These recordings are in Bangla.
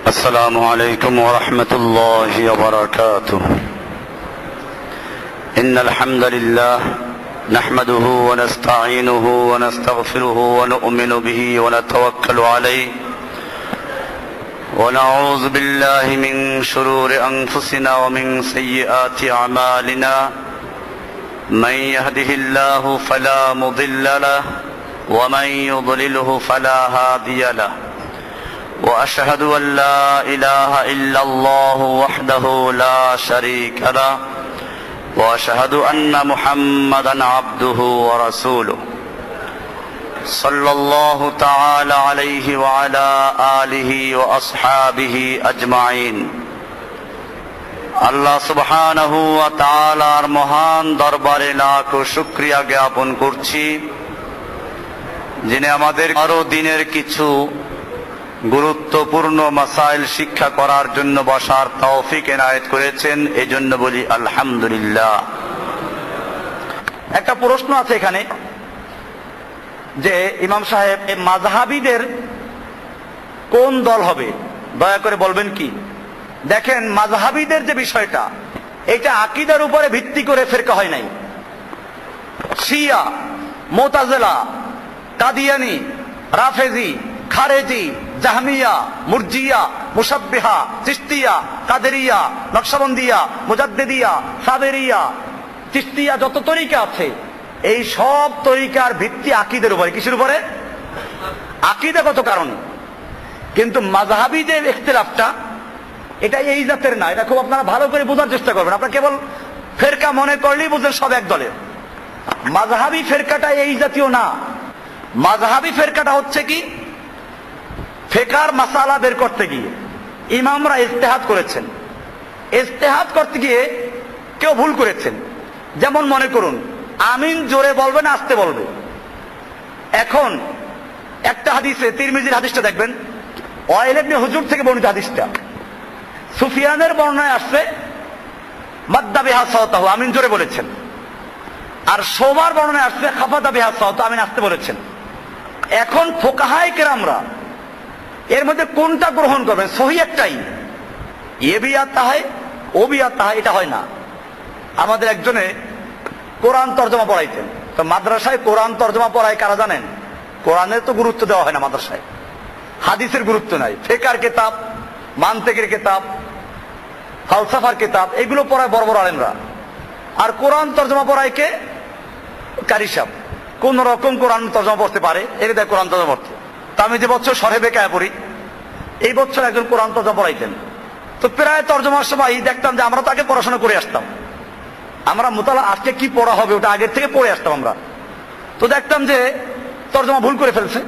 السلام عليكم ورحمة الله وبركاته. إن الحمد لله نحمده ونستعينه ونستغفره ونؤمن به ونتوكل عليه ونعوذ بالله من شرور أنفسنا ومن سيئات أعمالنا. من يهده الله فلا مضل له ومن يضلله فلا هادي له. وأشهد أن لا إله إلا الله وحده لا شريك له وأشهد أن محمدا عبده ورسوله صلى الله تعالى عليه وعلى آله وأصحابه أجمعين. আল্লাহ সুবহানাহু ওয়া তাআলার মহান দরবারে লাখ শুকরিয়া জ্ঞাপন করছি, যিনি আমাদের আরো দিনের কিছু গুরুত্বপূর্ণ মাসাইল শিক্ষা করার জন্য বসার তৌফিক এনায়েত করেছেন। এই জন্য বলি আলহামদুলিল্লাহ। একটা প্রশ্ন আছে এখানে যে ইমাম সাহেব, মাযহাবীদের কোন দল হবে, দয়া করে বলবেন কি? দেখেন, মাযহাবীদের যে বিষয়টা, এটা আকীদার উপরে ভিত্তি করে ফিরকা হয় নাই। শিয়া, মুতাজিলা, কাদিয়ানী, রাফেজি, খারেজি, জাহমিয়া, মুরজিয়া, মুশাব্বিহা, চিশতিয়া, কাদেরিয়া, নকশবন্দিয়া, মুজাদ্দিদিয়া, সাবেরিয়া, চিশতিয়া, যত তরিকা আছে, এই সব তরিকার ভিত্তি আকীদার উপরে। কিসের উপরে? আকীদাগত কারণে। কিন্তু মাযহাবী যে ইখতিলাফটা, এটা এই জাতের না। এটা খুব আপনারা ভালো করে বোঝার চেষ্টা করবেন। আপনারা কেবল ফেরকা মনে করলেই বুঝলেন সব এক দলের। মাযহাবী ফেরকাটা এই জাতীয় না। মাযহাবী ফেরকাটা হচ্ছে কি, ফিকহের মাসালা বের করতে গিয়ে ইমামরা ইজতিহাদ করেছেন। ইজতিহাদ করতে গিয়ে কেউ ভুল করেছেন। যেমন মনে করুন, আমিন জোরে বলবে না আস্তে বলবে। এখন একটা হাদিসে, তিরমিজির হাদিসটা দেখবেন, ওয়াইল ইবনে হুজুর থেকে বর্ণিত হাদিসটা, সুফিয়ানের বর্ণনায় আসছে মাদ্দা বিহা সাওতাহু, আমিন জোরে বলেছেন। আর শোবার বর্ণনায় আসছে খাফাদা বিহা সাওতাহু, আমিন আস্তে বলেছেন। এখন ফুকাহায়ে কেরামরা এর মধ্যে কোনটা গ্রহণ করবেন? সহি একটাই, এ ভি আতা হয় ও ভি আতা হয়, এটা হয় না। আমাদের একজনে কোরআন তর্জমা পড়াইতেন। তো মাদ্রাসায় কোরআন তর্জমা পড়ায় কারা জানেন? কোরআনের তো গুরুত্ব দেওয়া হয় না মাদ্রাসায়, হাদিসের গুরুত্ব নাই। ফিকহের কিতাব, মানতিকের কিতাব, ফালসাফার কিতাব, এগুলো পড়ায় বড় বড় আলেমরা। আর কোরআন তর্জমা পড়ায় কে? কারি সাহেব। কোন রকম কোরআন তর্জমা পড়তে পারে, এর দেয় কোরআন তর্জমা পড়তে। তা আমি যে বছর শরহে বেকায় পড়ি, এই বছর একজন কোরআন তর্জমা পড়াইতেন। তো প্রায় তর্জমার সময় দেখতাম যে আমরা তাকে পড়াশোনা করে আসতাম। আমরা মুতালা আজকে কি পড়া হবে ওটা আগের থেকে পড়ে আসতাম আমরা। তো দেখতাম যে তর্জমা ভুল করে ফেলছে।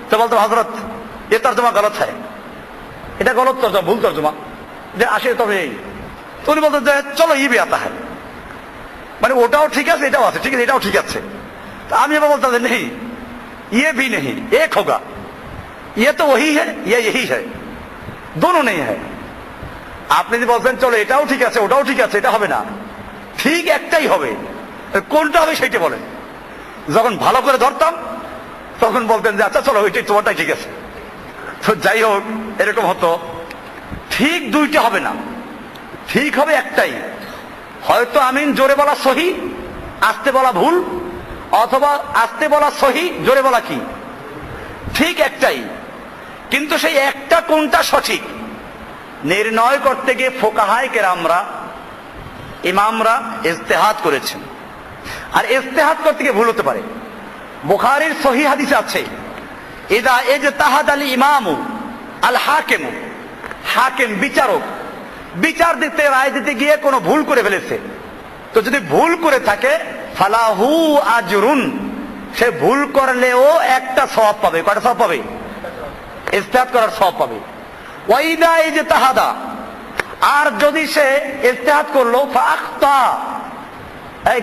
তো বলতাম, হযরত এ তর্জমা গলত হয়, এটা গলত তর্জমা, ভুল তর্জমা, যে আসে তবে এই। তো উনি বলতেন যে চলো ই ভি আতা হয়, মানে ওটাও ঠিক আছে এটাও আছে, ঠিক আছে এটাও ঠিক আছে। তো আমি এবার বলতাম যে নেই, ये भी नहीं, एक होगा, ये तो वही है, ये यही है, दोनों नहीं है। আপনি যদি বলতেন চলো এটাও ঠিক আছে ওটাও ঠিক আছে, এটা হবে না, ঠিক একটাই হবে। কোনটা হবে সেইটা বলেন। যখন ভালো করে ধরতাম তখন বলতেন যে আচ্ছা চলো ওইটাই, তোমারটাই ঠিক আছে। তো যাই হোক, এরকম হতো। ঠিক দুইটা হবে না, ঠিক হবে একটাই। হয়তো আমিন জোরে বলা সহি, আস্তে বলা ভুল, অথবা আস্তে বলা সহি, জোরে বলা কি ঠিক একটাই। কিন্তু সেই একটা কোনটা সঠিক নির্ণয় করতে গিয়ে ফুকাহায়ে কেরামরা, ইমামরা ইজতিহাদ করেছেন। আর ইজতিহাদ করতে গিয়ে ভুল হতে পারে। বুখারীর সহিহ হাদিসে আছে, ইদা ইজতাহাদ আল ইমামু আল হাকিমু, হাকিম বিচারক, বিচার দিতে রায় দিতে গিয়ে কোনো ভুল করে ফেলেছে। তো যদি ভুল করে থাকে, ফালাহু আজরুন, সে ভুল করলেও একটা সওয়াব পাবে। কয়টা সওয়াব পাবে? ইজতিহাদ করার সওয়াব পাবে। ওয়াইদা ইজতাহাদা, আর যদি সে ইজতিহাদ করলো ফাআখতা,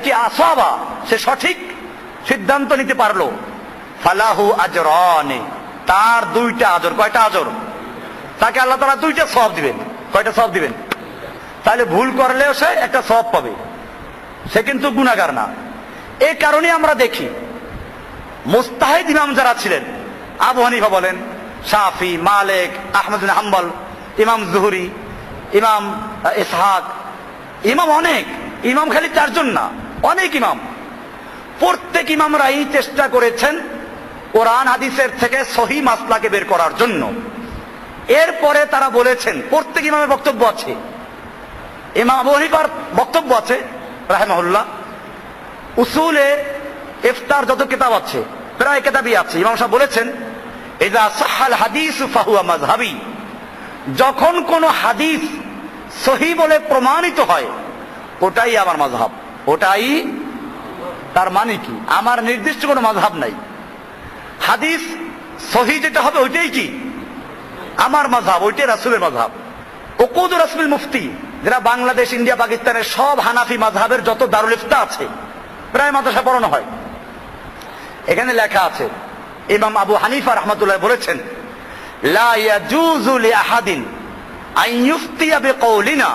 কি আসাবা, সে সঠিক সিদ্ধান্ত নিতে পারলো, ফালাহু আজরানি, তার দুইটা আজর। কয়টা আজর? তাকে আল্লাহ তাআলা দুইটা সওয়াব দিবেন। কয়টা সওয়াব দিবেন? তাহলে ভুল করলেও সে একটা সওয়াব পাবে, সে কিন্তু গুনাহগার না। এই কারণে আমরা দেখি মুস্তাহিদ ইমাম যারা ছিলেন, আবু হানিফা বলেন, শাফি, মালিক, আহমদ বিন হাম্বল, ইমাম জুহরি, ইমাম ইসহাক, ইমাম অনেক, ইমাম খালি 4 জন না, অনেক ইমাম। প্রত্যেক ইমামরাই চেষ্টা করেছেন কোরআন হাদিসের থেকে সহি মাসলাকে বের করার জন্য। এরপরে তারা বলেছেন, প্রত্যেক ইমামের বক্তব্য আছে, ইমাম আবু হানিফার বক্তব্য আছে রাহিমাহুল্লাহ, উসুলে ইফতার যত কিতাব আছে প্রায় কিতাবই আছে। ইমাম সাহেব বলেছেন, ইযা সাহাল হাদিস ফাহুয়া মাযহাবি, যখন কোন হাদিস সহি বলে প্রমাণিত হয় ওটাই আমার মাযহাব। ওটাই, তার মানে কি, আমার নির্দিষ্ট কোনো মাযহাব নাই। হাদিস সহি যেটা হবে ওইটাই কি আমার মাযহাব, ওইটাই রাসূলের মাযহাব। উকুদ রাসূল মুফতি, যারা বাংলাদেশ, ইন্ডিয়া, পাকিস্তানের সব হানাফি মাযহাবের যত দারুল ইফতা আছে প্রায় মাদ্রাসা পড়ানো হয়। এখানে লেখা আছে, ইমাম আবু হানিফা রাহমাতুল্লাহ বলেছেন, লা ইয়াজুযু লিআহাদিন আন ইফতিয়া বিকাউলিনা,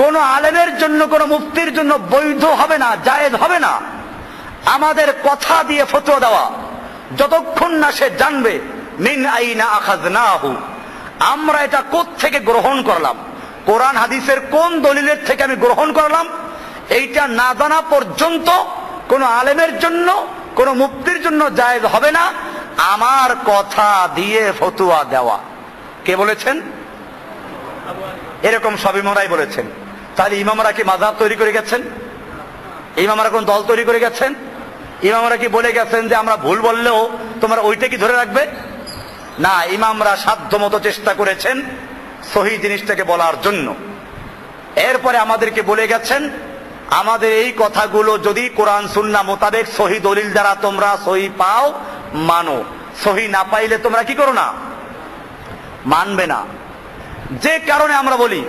কোন আলেমের জন্য, কোন মুফতির জন্য বৈধ হবে না, জায়েজ হবে না আমাদের কথা দিয়ে ফতোয়া দেওয়া, যতক্ষণ না সে জানবে মিন আইনা আখাযনাহু, আমরা এটা কোত্থেকে গ্রহণ করলাম, কোরআন হাদিসের কোন দলিলের থেকে আমি গ্রহণ করলাম, এইটা না জানা পর্যন্ত কোন আলেমের জন্য, কোন মুফতির জন্য জায়েজ হবে না আমার কথা দিয়ে ফতোয়া দেওয়া। কে বলেছেন? এরকম সব ইমামরাই বলেছেন। তাহলে ইমামরা কি মাযহাব তৈরি করে গেছেন? ইমামরা কোন দল তৈরি করে গেছেন? ইমামরা কি বলে গেছেন যে আমরা ভুল বললেও তোমরা ওইটা কি ধরে রাখবে? না, ইমামরা সাধ্যমতো চেষ্টা করেছেন সহি জিনিসটাকে বলার জন্য। এরপরে আমাদেরকে বলে গেছেন, আমাদের এই কথাগুলো যদি কোরআন সুন্নাহ মোতাবেক সহি দলিল দ্বারা তোমরা সহি পাও মানো, সহি না পাইলে তোমরা কি করো না, মানবে না। যে কারণে আমরা বলি,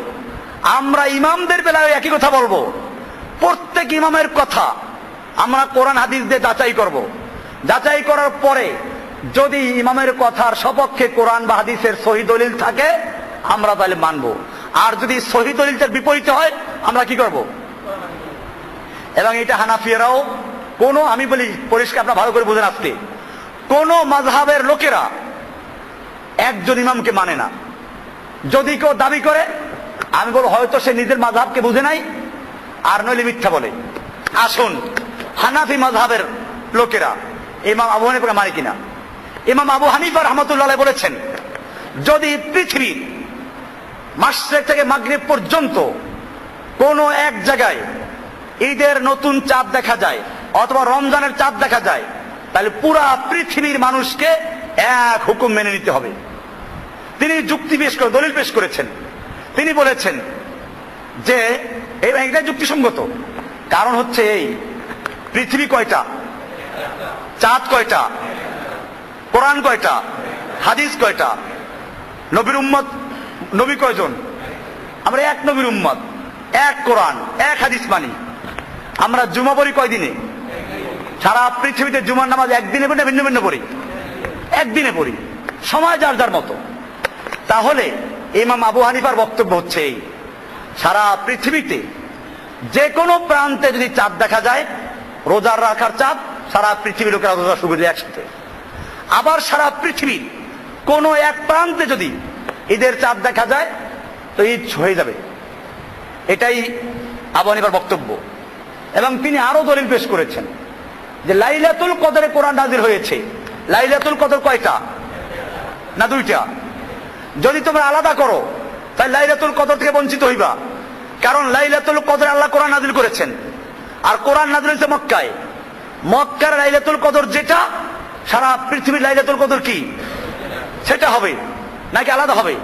আমরা ইমামদের বেলায় একই কথা বলবো, প্রত্যেক ইমামের কথা আমরা কোরআন হাদিস দিয়ে যাচাই করব। যাচাই করার পরে যদি ইমামের কথার সপক্ষে কোরআন বা হাদিসের সহি দলিল থাকে আমরা তাহলে মানবো, আর যদি সহি দলিলটার বিপরীতে হয় আমরা কি করব? এবং এটা হানাফিয়ারাও, কোন, আমি বলি পরিষ্কার, আপনারা ভালো করে বুঝেন, আজকে কোন মাযহাবের লোকেরা একজন ইমামকে মানে না। যদি কেউ দাবি করে, আমি বলবো হয়তো সে নিজের মাযহাবকে বুঝে নাই, আর নইলে মিথ্যা বলে। আসুন, হানাফি মাযহাবের লোকেরা ইমাম আবু হানিফাকে মানে কিনা? ইমাম আবু হানিফা রাহমাতুল্লাহ আলাইহি বলেছেন, যদি পৃথিবীর মাশরিক থেকে মাগরিব পর্যন্ত কোন এক জায়গায় ঈদের নতুন চাঁদ দেখা যায় অথবা রমজানের চাঁদ দেখা যায়, তাহলে পুরা পৃথিবীর মানুষকে এক হুকুম মেনে নিতে হবে। তিনি যুক্তি পেশ করে, দলিল পেশ করেছেন। তিনি বলেছেন যে এটা যুক্তিসঙ্গত, কারণ হচ্ছে এই পৃথিবী কয়টা, চাঁদ কয়টা, কোরআন কয়টা, হাদিস কয়টা, নবীর উম্মত, নবী কয়জন? আমরা এক নবীর উম্মত, এক কোরআন, এক হাদিস মানি। আমরা জুমা পড়ি কয়দিনে? সারা পৃথিবীতে জুমার নামাজ একদিনে পড়ি না ভিন্ন ভিন্ন পড়ি? একদিনে পড়ি, সময় যার যার মতো। তাহলে ইমাম আবু হানিফার বক্তব্য হচ্ছে এই, সারা পৃথিবীতে যে কোনো প্রান্তে যদি চাঁদ দেখা যায়, রোজার রাখার চাঁদ, সারা পৃথিবীর লোকেরা রোজা শুরু করে একসাথে। আবার সারা পৃথিবীর কোন এক প্রান্তে যদি ঈদের চাঁদ দেখা যায় তো ঈদ হয়ে যাবে। এটাই আবু হানিফার বক্তব্য। এবং তিনি আরো দলিল পেশ করেছেন যে লাইলাতুল কদরে কোরআন নাযিল হয়েছে। লাইলাতুল কদর কয়টা? না 2টা। যদি তোমরা আলাদা করো তাহলে লাইলাতুল কদর থেকে বঞ্চিত হইবা, কারণ লাইলাতুল কদরে আল্লাহ কোরআন নাযিল করেছেন, আর কোরআন নাযিল হয়েছে মক্কায়। মক্কার লাইলাতুল কদর যেটা, সারা পৃথিবীর লাইলাতুল কদর কি সেটা হবে নাকি আলাদা হবে?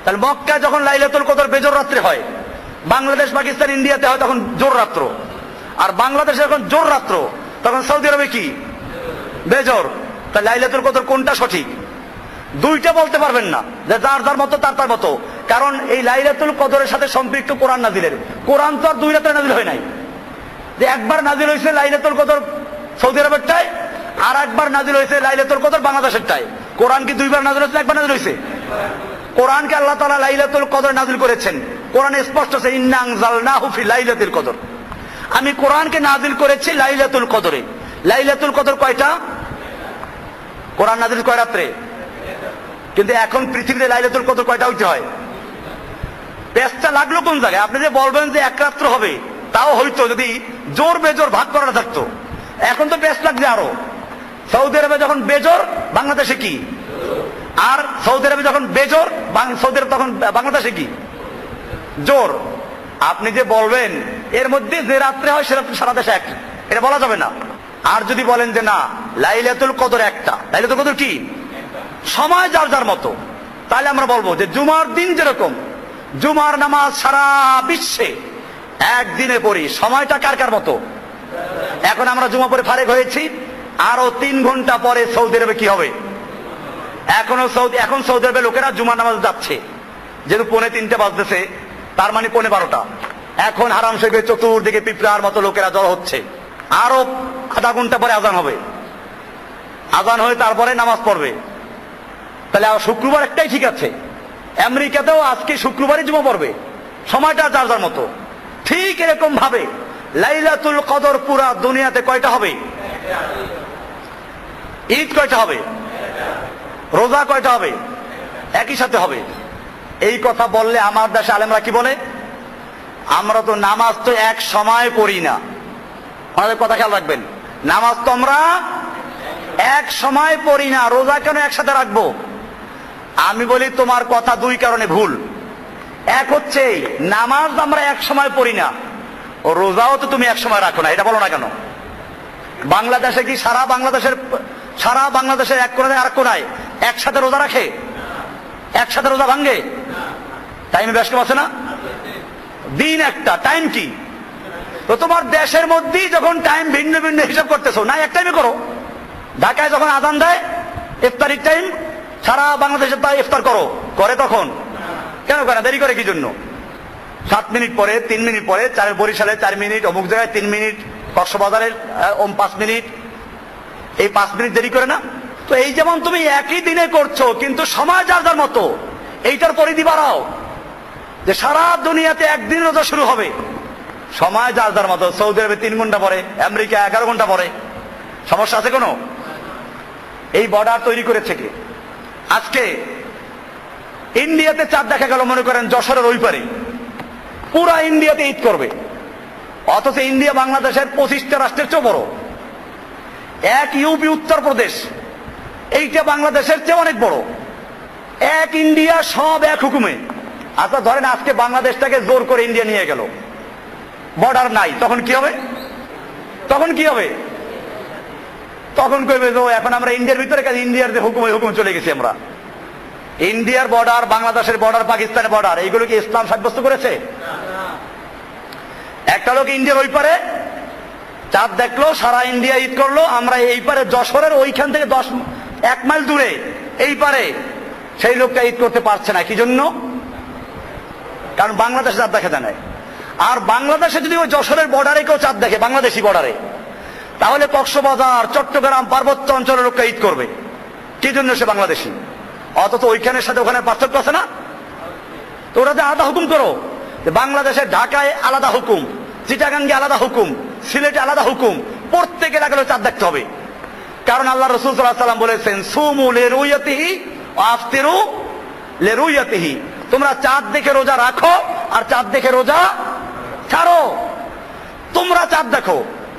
তাহলে মক্কায় যখন লাইলাতুল কদর বেজর রাত্রে হয়, বাংলাদেশ, পাকিস্তান, ইন্ডিয়াতে হয় তখন জোর রাত্র, আর বাংলাদেশে যখন জোর রাত্র তখন সৌদি আরবে কি বেজর। তাহলে লাইলাতুল কদর কোনটা সঠিক? 2টা বলতে পারবেন না, যে যার যার মতো তার তার মতো, কারণ এই লাইলাতুল কদরের সাথে সম্পৃক্ত কোরআন নাযিলের। কোরআন তো আর 2 রাতে নাযিল হয় নাই, যে একবার নাযিল হয়েছে লাইলাতুল কদর সৌদি আরবেরটায়, আর একবার নাযিল হয়েছে লাইলাতুল কদর বাংলাদেশেরটায়। কোরআন কি 2বার নাযিল হয়েছে, একবার নাযিল হয়েছে? কোরআনকে আল্লাহ তাআলা লাইলাতুল কদর নাযিল করেছেন। কোরআনে স্পষ্ট আছে, ইন্না আনজালনাহু ফি লাইলাতুল কদর। আমি কোরআনকে নাযিল করেছি লাইলাতুল কদরে। লাইলাতুল কদর কয়টা? কোরআন নাযিল কয় রাত্রে? কিন্তু এখন পৃথিবীতে লাইলাতুল কদর কয়টা হইতে হয়? পেঁচটা লাগলো কোন জায়গায়? আপনি যে বলবেন যে এক রাত্র হবে, তাও হইতো যদি জোর বেজোর ভাগ করা থাকতো। এখন তো পেঁচ লাগছে আরো। সৌদি আরবে যখন বেজোর, বাংলাদেশে কি? আর সৌদি আরবে যখন বেজোর, সৌদি আরব তখন বাংলাদেশে কি? জোর। আপনি যে বলবেন এর মধ্যে যে রাত্রে হয় সে রাত্রে সারা দেশে এক, এটা বলা যাবে না। আর যদি বলেন যে না লাইলাতুল কদর একটা, লাইলাতুল কদর কি? সময় যার যার মতো, তাহলে আমরা বলবো যে জুমার দিন যেরকম জুমার নামাজ সারা বিশ্বে একদিনে পড়ি, সময়টা কার কার মতো? এখন আমরা জুমা পরে ফারেক হয়েছি, আরো 3 ঘন্টা পরে সৌদি আরবে কি হবে? এখন সৌদি আরবে লোকেরা জুমার নামাজ যাচ্ছে, যেহেতু 2:45 বাজতেছে, তার মানে 12:15। এখন হারাম শরীফের চতুর্দিকে পিঁপড়ার মতো লোকেরা জড়ো হচ্ছে। আরো আধা ঘন্টা পরে আজান হবে, আজান হয়ে তারপরে নামাজ পড়বে। তাহলে শুক্রবার একটাই ঠিক আছে। আমেরিকাতেও আজকে শুক্রবারই জুমা পড়বে, সময়টা যার যার মতো। ঠিক এরকম ভাবে লাইলাতুল কদর পুরা দুনিয়াতে কয়টা হবে? ঈদ কয়টা হবে? রোজা কয়টা হবে? একই সাথে হবে। এই কথা বললে আমার দেশে আলেমরা কি বলে? আমরা তো নামাজ তো এক সময় পড়ি না। আমাদের কথা খেয়াল রাখবেন, নামাজ তো আমরা এক সময় পড়ি না, রোজা কেন একসাথে রাখবো? আমি বলি তোমার কথা 2 কারণে ভুল। এক হচ্ছে নামাজ আমরা এক সময় পড়ি না, ও রোজাও তো তুমি এক সময় রাখো না, এটা বলো না কেন? বাংলাদেশে কি সারা বাংলাদেশের এক কোনায় আর কোনায় একসাথে রোজা রাখে? একসাথে রোজা ভাঙ্গে? টাইমে ব্যস্ত আছে না? দিন একটা, টাইম কি? তো তোমার দেশের মধ্যেই যখন টাইম ভিন্ন ভিন্ন হিসাব করতেছো, না এক টাইমে করো। ঢাকায় যখন আজান দেয় ইফতারির টাইম, সারা বাংলাদেশে তাই ইফতার করে তখন কেন করে? দেরি করে কি জন্য? 7 মিনিট পরে, 3 মিনিট পরে, বরিশালে 4 মিনিট, অমুক জায়গায় 3 মিনিট, কক্সবাজারের 5 মিনিট, এই 5 মিনিট দেরি করে না? তো এই যেমন তুমি একই দিনে করছো, কিন্তু সময় যার যার মতো, এইটার পরিধি বাড়াও যে সারা দুনিয়াতে একদিন রোজা শুরু হবে, সময় যার যার মতো। সৌদি আরবে 3 ঘন্টা পরে, আমেরিকা 11 ঘন্টা পরে। সমস্যা আছে কোনো? এই বর্ডার তৈরি করেছে কে? আজকে ইন্ডিয়াতে চাঁদ দেখা গেল, মনে করেন যশোরের ওই পারে, পুরা ইন্ডিয়াতে ঈদ করবে, অথচ ইন্ডিয়া বাংলাদেশের 25টা রাষ্ট্রের চেয়ে বড়। এক ইউপি উত্তরপ্রদেশ, এইটা বাংলাদেশের চেয়ে অনেক বড়। এক ইন্ডিয়া, সব এক হুকুমে। আচ্ছা ধরেন আজকে বাংলাদেশটাকে জোর করে ইন্ডিয়া নিয়ে গেল, বর্ডার নাই, তখন কি হবে? তখন কি হবে? তখন কইবে যে এখন আমরা ইন্ডিয়ার ভিতরে, কাজে ইন্ডিয়ার যে হুকুম, হুকুম চলে গেছি আমরা। ইন্ডিয়ার বর্ডার, বাংলাদেশের বর্ডার, পাকিস্তানের বর্ডার, এইগুলো কি ইসলাম সাব্যস্ত করেছে? একটা লোক ইন্ডিয়ার ওই পারে চাঁদ দেখলো, সারা ইন্ডিয়া ঈদ করলো, আমরা এই পারে যশোরের ওইখান থেকে 1 মাইল দূরে এই পারে সেই লোকটা ঈদ করতে পারছে না। কি জন্য? কারণ বাংলাদেশে চাঁদ দেখা যায় না। আর বাংলাদেশে যদি ওই যশোরের বর্ডারে কেউ চাঁদ দেখে, বাংলাদেশি বর্ডারে, তাহলে কক্সবাজার, চট্টগ্রাম, পার্বত্য অঞ্চলের লোকটা ঈদ করবে। কি জন্য? সে বাংলাদেশি। অথচ ওইখানের সাথে ওখানে পার্থক্য আছে না? তো ওরা যে আলাদা হুকুম করো, বাংলাদেশের ঢাকায় আলাদা হুকুম, চিটাগাঙ্গে আলাদা হুকুম, সিলেটে আলাদা হুকুম, প্রত্যেকে লাগলে চাঁদ দেখতে হবে। কারণ আল্লাহ রাসূল সাল্লাল্লাহু আলাইহি ওয়াসাল্লাম বলেছেন, সুমু লিরুয়াতিহি ওয়া আফতিরু লিরুয়াতিহি, তোমরা চাঁদ দেখে রোজা রাখো আর চাঁদ দেখে রোজা ছাড়ো। তোমরা চাঁদ দেখো,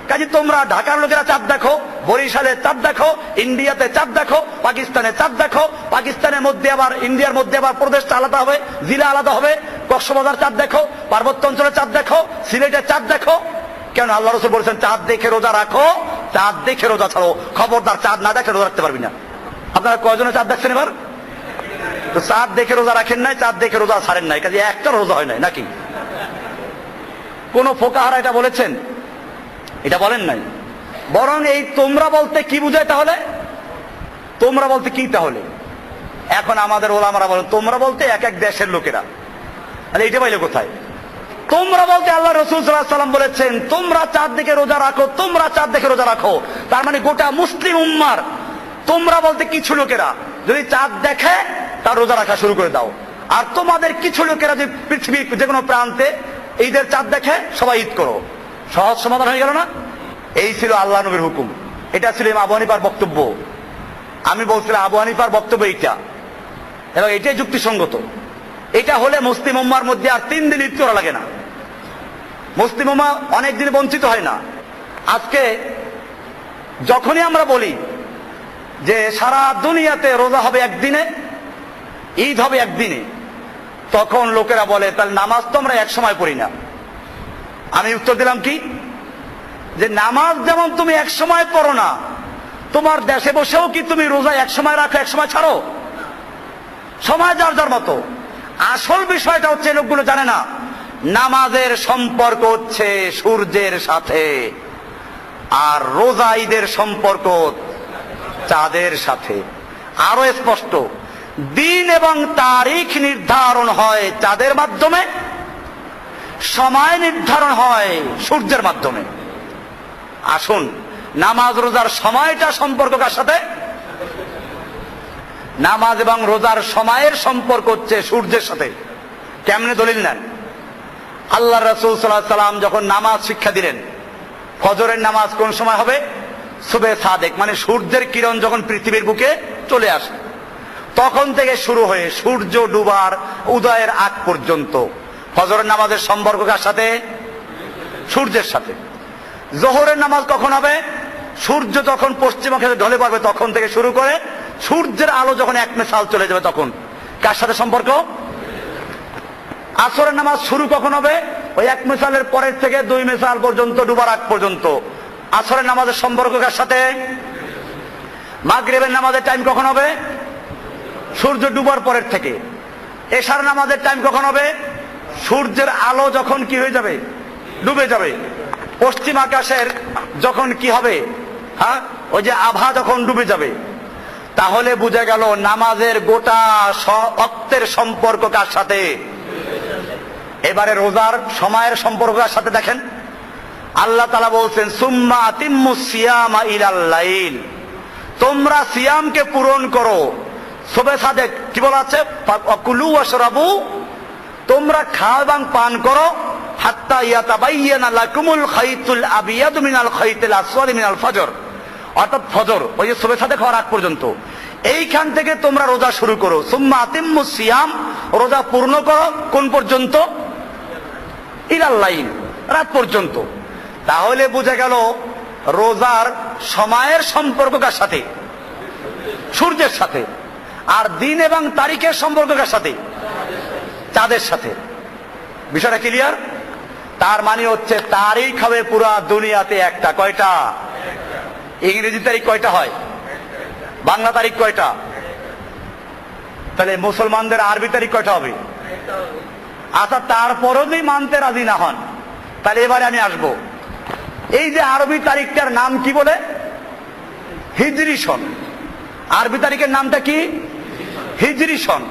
কাজে তোমরা ঢাকার লোকেরা চাঁদ দেখো, বরিশালে চাঁদ দেখো, ইন্ডিয়াতে চাঁদ দেখো, পাকিস্তানে চাঁদ দেখো, পাকিস্তানের মধ্যে আবার, ইন্ডিয়ার মধ্যে আবার প্রদেশটা আলাদা হবে, জেলা আলাদা হবে, কক্সবাজার চাঁদ দেখো, পার্বত্য অঞ্চলে চাঁদ দেখো, সিলেটে চাঁদ দেখো। কেন? আল্লাহ রাসূল বলেছেন চাঁদ দেখে রোজা রাখো, চাঁদ দেখে রোজা ছাড়ো। খবরদার চাঁদ না দেখে রোজা রাখতে পারবি না। আপনারা কয়জনে চাঁদ দেখছেন এবার? তো চাঁদ দেখে রোজা রাখেন নাই, চাঁদ দেখে রোজা ছাড়েন নাই, কাজে একটা রোজা হয় নাই নাকি? কোন ফোকাহারা এটা বলেছেন? এটা বলেন নাই। বরং এই তোমরা বলতে কি বুঝায় তাহলে? তোমরা বলতে কি তাহলে? এখন আমাদের ওলামারা বলেন তোমরা বলতে এক এক দেশের লোকেরা। আরে এইটা পাইলে কোথায়? তোমরা বলতে আল্লাহ রাসূল সাল্লাল্লাহু আলাইহি ওয়াসাল্লাম বলেছেন তোমরা চাঁদ দেখে রোজা রাখো, তোমরা চাঁদ দেখে রোজা রাখো। তার মানে গোটা মুসলিম উম্মার তোমরা বলতে কিছু লোকেরা যদি চাঁদ দেখে তার রোজা রাখা শুরু করে দাও। আর তোমাদের কিছু লোকেরা যে পৃথিবীর যে কোনো প্রান্তে ঈদের চাঁদ দেখে সবাই ঈদ করো। সহজ সমাধান হয়ে গেল না? এই ছিল আল্লাহ নবীর হুকুম। এটা ছিল আবু হানিফার বক্তব্য। আমি বলছিলাম আবু হানিফার বক্তব্য এইটা, এবং এটাই যুক্তিসঙ্গত। এটা হলে মুসলিম উম্মার মধ্যে আর 3 দিন ঈদ করা লাগে না, মুসলিম উম্মাহ অনেক দিন বঞ্চিত হয় না। আজকে যখনই আমরা বলি যে সারা দুনিয়াতে রোজা হবে একদিনে, ঈদ হবে একদিনে, তখন লোকেরা বলে তাহলে নামাজ তো আমরা এক সময় পড়ি না। আমি উত্তর দিলাম কি, যে নামাজ যেমন তুমি এক সময় পড়ো না, তোমার দেশে বসেও কি তুমি রোজা এক সময় রাখো এক সময় ছাড়ো? সময় যার যার মতো। আসল বিষয়টা হচ্ছে লোকগুলো জানে না, নামাজের সম্পর্ক হচ্ছে সূর্যের সাথে, আর রোজা ঈদের সম্পর্ক চাঁদের সাথে। আরো স্পষ্ট, দিন এবং তারিখ নির্ধারণ হয় চাঁদের মাধ্যমে, সময় নির্ধারণ হয় সূর্যের মাধ্যমে। আসুন, নামাজ রোজার সময়টা সম্পর্ক কার সাথে? নামাজ এবং রোজার সময়ের সম্পর্ক হচ্ছে সূর্যের সাথে। কেমনে দলিল নেন? আল্লাহ রাসূল সাল্লাল্লাহু আলাইহি সাল্লাম যখন নামাজ শিক্ষা দিলেন, ফজরের নামাজ কোন সময় হবে? সুবে সাদেক, মানে সূর্যের কিরণ যখন পৃথিবীর বুকে চলে আসে তখন থেকে শুরু হয়ে সূর্য ডুবার উদয়ের আগ পর্যন্ত ফজরের নামাজের সম্পর্ক কার সাথে? সূর্যের সাথে। জোহরের নামাজ কখন হবে? সূর্য যখন পশ্চিমবঙ্গে ঢলে পড়বে তখন থেকে শুরু করে সূর্যের আলো যখন 1 মেসাল চলে যাবে তখন। কার সাথে সম্পর্ক? আসরের নামাজ শুরু কখন হবে? ওই 1 মেসালের পরের থেকে 2 মেসাল পর্যন্ত, ডুবার আগ পর্যন্ত। আসরের নামাজের সম্পর্ক কার সাথে? মাগরিবের নামাজের টাইম কখন হবে? সূর্য ডুবার পরের থেকে। এশার নামাজের টাইম কখন হবে? সূর্যের আলো যখন কি হয়ে যাবে? ডুবে যাবে। পশ্চিম আকাশের যখন কি হবে? হ্যাঁ, ওই যে আভা যখন ডুবে যাবে। তাহলে বুঝা গেল নামাজের গোটা অক্তের সম্পর্ক কার সাথে? এবারে রোজার সময়ের সম্পর্ক কার সাথে দেখেন। আল্লাহ তাআলা বলছেন সুম্মা আতিম্মুস সিয়ামা ইলাল লাইল, তোমরা সিয়ামকে পূরণ করো। সুবে সাদেক কি বলা আছে? ফাকুলু ওয়াশরাবু, তোমরা খাও এবং পান করো, হাত্তা ইয়াতাবায়্যানা লাকুমুল খাইতুল আবিয়াদু মিনাল খাইতিল আসওয়াদি মিনাল ফজর, অর্থাৎ ফজর ওই যে সুবে সাদেক হওয়ার আগ পর্যন্ত এইখান থেকে তোমরা রোজা শুরু করো। সুম্মা আতিম্মুস সিয়াম, রোজা পূর্ণ করো কোন পর্যন্ত? ইলাল লাইল, রাত পর্যন্ত। তাহলে বোঝা গেল রোজার সময়ের সম্পর্ক কার সাথে? সূর্যের সাথে। আর দিন এবং তারিখের সম্পর্ক কার সাথে? চাঁদের সাথে। বিষয়টা ক্লিয়ার? তার মানে হচ্ছে তারিখ হবে পুরা দুনিয়াতে একটা। কয়টা? ইংরেজি তারিখ কয়টা হয়? বাংলা তারিখ কয়টা? তাহলে মুসলমানদের আরবি তারিখ কয়টা হবে? আচ্ছা, তারপরও যদি মানতে রাজি না হন তাহলে এবারে আমি আসব। এই যে আরবি তারিখটার নাম কি বলে? হিজরি সন। আরবি তারিখের নামটা কি? হিজরি সন।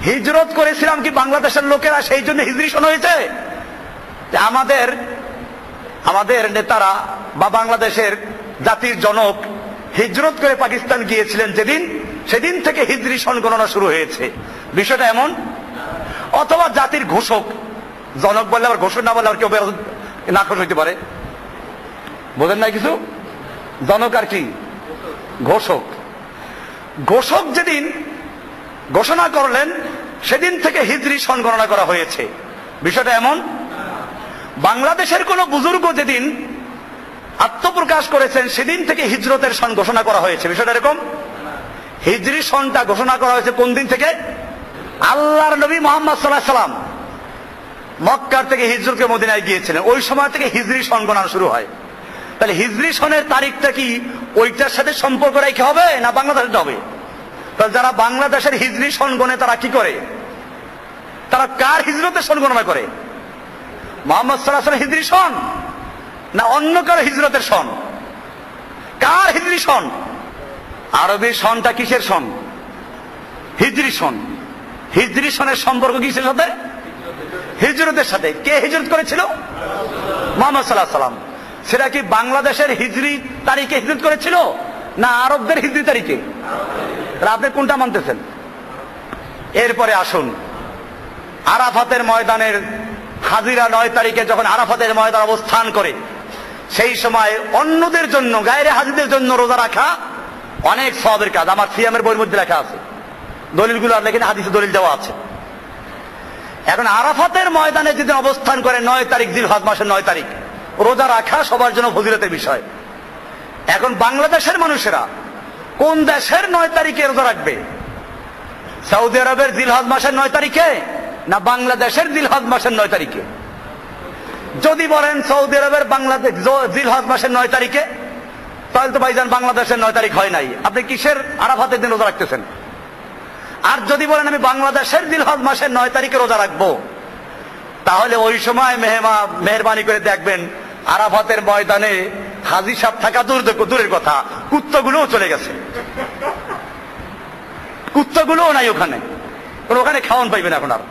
হিজরত করেছিলাম কি বাংলাদেশের লোকেরা, সেই জন্য হিজরি সন হয়েছে? আমাদের নেতারা বা বাংলাদেশের জাতির জনক হিজরত করে পাকিস্তান গিয়েছিলেন যেদিন, সেদিন থেকে হিজরি সন গণনা শুরু হয়েছে। বিষয়টা এমন। অথবা জাতির ঘোষক, জনক বললে আবার ঘোষক না বললে আবার কেউ নাকশ হইতে পারে, বোঝেন না কিছু? জনক আর কি? ঘোষক। ঘোষক যেদিন ঘোষণা করলেন সেদিন থেকে হিজরি সন গণনা করা হয়েছে। বিষয়টা এমন। বাংলাদেশের কোন বুজুর্গ যেদিন আত্মপ্রকাশ করেছেন সেদিন থেকে হিজরতের সন ঘোষণা করা হয়েছে। বিষয়টা এরকম। হিজরি সনটা ঘোষণা করা হয়েছে কোন দিন থেকে? আল্লাহর নবী মুহাম্মদ সাল্লাল্লাহু আলাইহি সাল্লাম মক্কা থেকে হিজরত করে মদিনায় গিয়েছিলেন, ওই সময় থেকে হিজরি সন গণনা শুরু হয়। তাহলে হিজরি সনের তারিখটা কি ওইটার সাথে সম্পর্ক রেখে হবে না বাংলাদেশের হবে? তাহলে যারা বাংলাদেশের হিজরি সন গণে তারা কি করে? তারা কার হিজরতের সন গণনা করে? মুহাম্মদ সাল্লাল্লাহু আলাইহি ওয়াসাল্লাম হিজরি সন না অন্য কারো হিজরতের সন? কার হিজরি সন? আরবি সনটা কিসের সন? হিজরি সন। হিজরি সনের সম্পর্ক কিসের সাথে? হিজরতের সাথে। কে হিজরত করেছিল? মুহাম্মদ সাল্লাল্লাহু আলাইহি ওয়াসাল্লাম। সেটা কি বাংলাদেশের হিজরি তারিখে হিজরত করেছিল না আরবদের হিজরি তারিখে? আপনি কোনটা মানতেছেন? এরপরে আসুন, আরাফাতের ময়দানের হাজিরা 9 তারিখে যখন আরাফাতের ময়দান অবস্থান করে, সেই সময় অন্যদের জন্য, গায়রে হাজিদের জন্য রোজা রাখা অনেক সওয়াবের কাজ। আমার সিয়ামের বইয়ের মধ্যে লেখা আছে। দলিলগুলো আর লেখেন, হাদিসে দলিল দেওয়া আছে। এখন আরাফাতের ময়দানে যেদিন অবস্থান করে 9 তারিখ জিলহজ মাসের 9 তারিখ, রোজা রাখা সবার জন্য ফজিলতের বিষয়। এখন বাংলাদেশের মানুষেরা কোন দেশের 9 তারিখে রোজা রাখবে? সৌদি আরবের জিলহজ মাসের 9 তারিখে না বাংলাদেশের জিলহজ মাসের 9 তারিখে? যদি বলেন সৌদি আরবের বাংলাদেশ জিলহজ মাসের 9 তারিখে, তাহলে তো ভাইজান বাংলাদেশের 9 তারিখ হয় নাই, আপনি কিসের আরাফাতের দিন রোজা রাখতেছেন? আর যদি বলেন আমি বাংলাদেশের জিলহজ মাসের 9 তারিখে রোজা রাখবো, তাহলে ওই সময় মেহরবানি করে দেখবেন আরাফাতের ময়দানে হাজী সাহেব থাকা দূরের কথা, কুত্তগুলোও চলে গেছে, কুত্তগুলোও নাই ওখানে, ওখানে খাওয়ান পাইবেন এখন। আর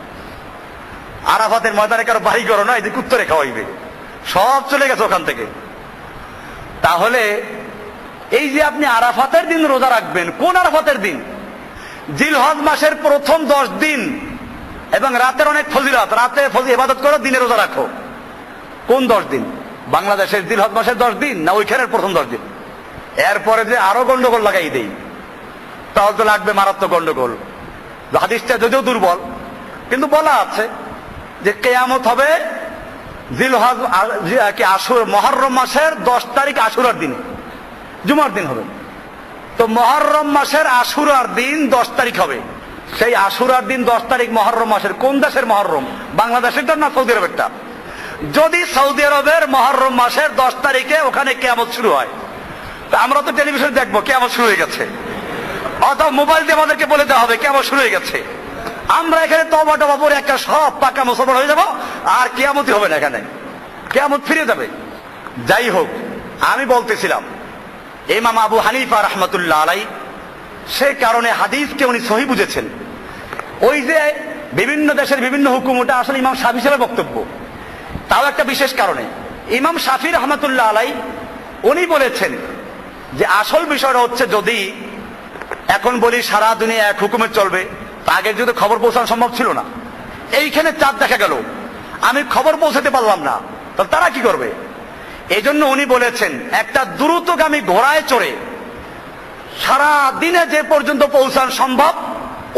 আরাফাতের ময়দানে কারো বাড়ি করো না, এই যে কুত্তরে খাওয়াইবে, সব চলে গেছে ওখান থেকে। তাহলে এই যে আপনি আরাফাতের দিন রোজা রাখবেন, কোন আরাফাতের দিন? জিলহজ মাসের প্রথম 10 দিন এবং রাতের অনেক ফজিলত, রাতে ইবাদত করো, দিনে রোজা রাখো। কোন 10 দিন? বাংলাদেশের জিলহজ মাসের 10 দিন না ওইখানের প্রথম 10 দিন? এরপরে যে আরো গন্ডগোল লাগাই দেই, তাহলে তো লাগবে মারাত্মক গন্ডগোল। হাদিসটা যদিও দুর্বল, কিন্তু বলা আছে যে কিয়ামত হবে জিলহজ মুহররম মাসের 10 তারিখ আশুরার দিনে, জুমার দিন হবে। তো মুহররম মাসের আশুরার দিন 10 তারিখ হবে। সেই আশুরার দিন 10 তারিখ মুহররম মাসের কোন দেশের মুহররম? বাংলাদেশেরটা না সৌদি আরবেরটা? যদি সৌদি আরবের মুহররম মাসের 10 তারিখে ওখানে কিয়ামত শুরু হয়, তা আমরা তো টেলিভিশন দেখবো কিয়ামত শুরু হয়ে গেছে, অথবা মোবাইল দিয়ে আমাদেরকে বলে দেওয়া হবে কিয়ামত শুরু হয়ে গেছে। আমরা এখানে তওবা টবা পরে একটা সব পাকা মুসলমান হয়ে যাব, আর কিয়ামতই হবে না, এখানে কিয়ামত ফিরে যাবে। যাই হোক, আমি বলতেছিলাম ইমাম আবু হানিফা রাহমাতুল্লাহ আলাইহি সে কারণে হাদিসকে উনি সহি বুঝেছেন। ওই যে বিভিন্ন দেশের বিভিন্ন হুকুম, ওটা আসলে ইমাম শাফিঈ সাহেবের বক্তব্য, তাও একটা বিশেষ কারণে। ইমাম শাফিঈ রাহমাতুল্লাহ আলাইহি উনি বলেছেন যে আসল বিষয়টা হচ্ছে, যদি এখন বলি সারা দুনিয়া এক হুকুমে চলবে, তা আগে যদি খবর পৌঁছানো সম্ভব ছিল না। এইখানে চাঁদ দেখা গেল, আমি খবর পৌঁছাতে পারলাম না, তাহলে তারা কি করবে? এই জন্য উনি বলেছেন একটা দ্রুতগামী ঘোড়ায় চড়ে সারা দিনে যে পর্যন্ত পৌঁছানো সম্ভব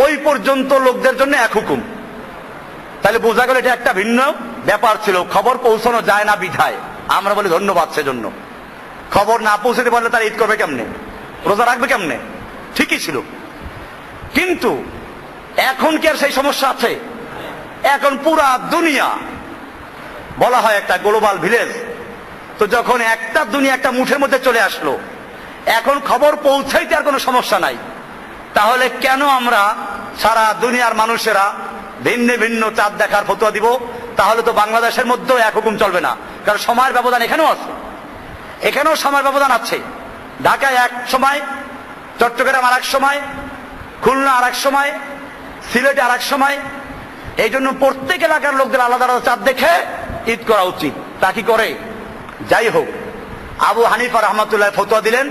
ওই পর্যন্ত লোকদের জন্য এক হুকুম। তাহলে বোঝা গেল এটা একটা ভিন্ন ব্যাপার ছিল, খবর পৌঁছানো যায় না বিধায় আমরা বলি ধন্যবাদ। সেজন্য খবর না পৌঁছাতে পারলে তারা ঈদ করবে কেমনে, রোজা রাখবে কেমনে? ঠিকই ছিল, কিন্তু এখন কি আর সেই সমস্যা আছে? এখন পুরা দুনিয়া বলা হয় একটা গ্লোবাল ভিলেজ। তো যখন একটা দুনিয়া একটা মুঠের মধ্যে চলে আসলো, এখন খবর পৌঁছাইতে আর কোনো সমস্যা নাই। তাহলে কেন আমরা সারা দুনিয়ার মানুষেরা ভিন্ন ভিন্ন চাঁদ দেখার ফতোয়া দিব? তাহলে তো বাংলাদেশের মধ্যেও এক হুকুম চলবে না, কারণ সময়ের ব্যবধান এখানেও আছে, এখানেও সময়ের ব্যবধান আছে। ঢাকায় এক সময়, চট্টগ্রাম আর এক সময়, খুলনা আর এক সময়, সিলেটে আর এক সময়। এই জন্য প্রত্যেক এলাকার লোকদের আলাদা আলাদা চাঁদ দেখে ঈদ করা উচিত। তা কি করে? যাই হোক, আবু হানিফা রাহমাতুল্লাহ ফতোয়া দিলেন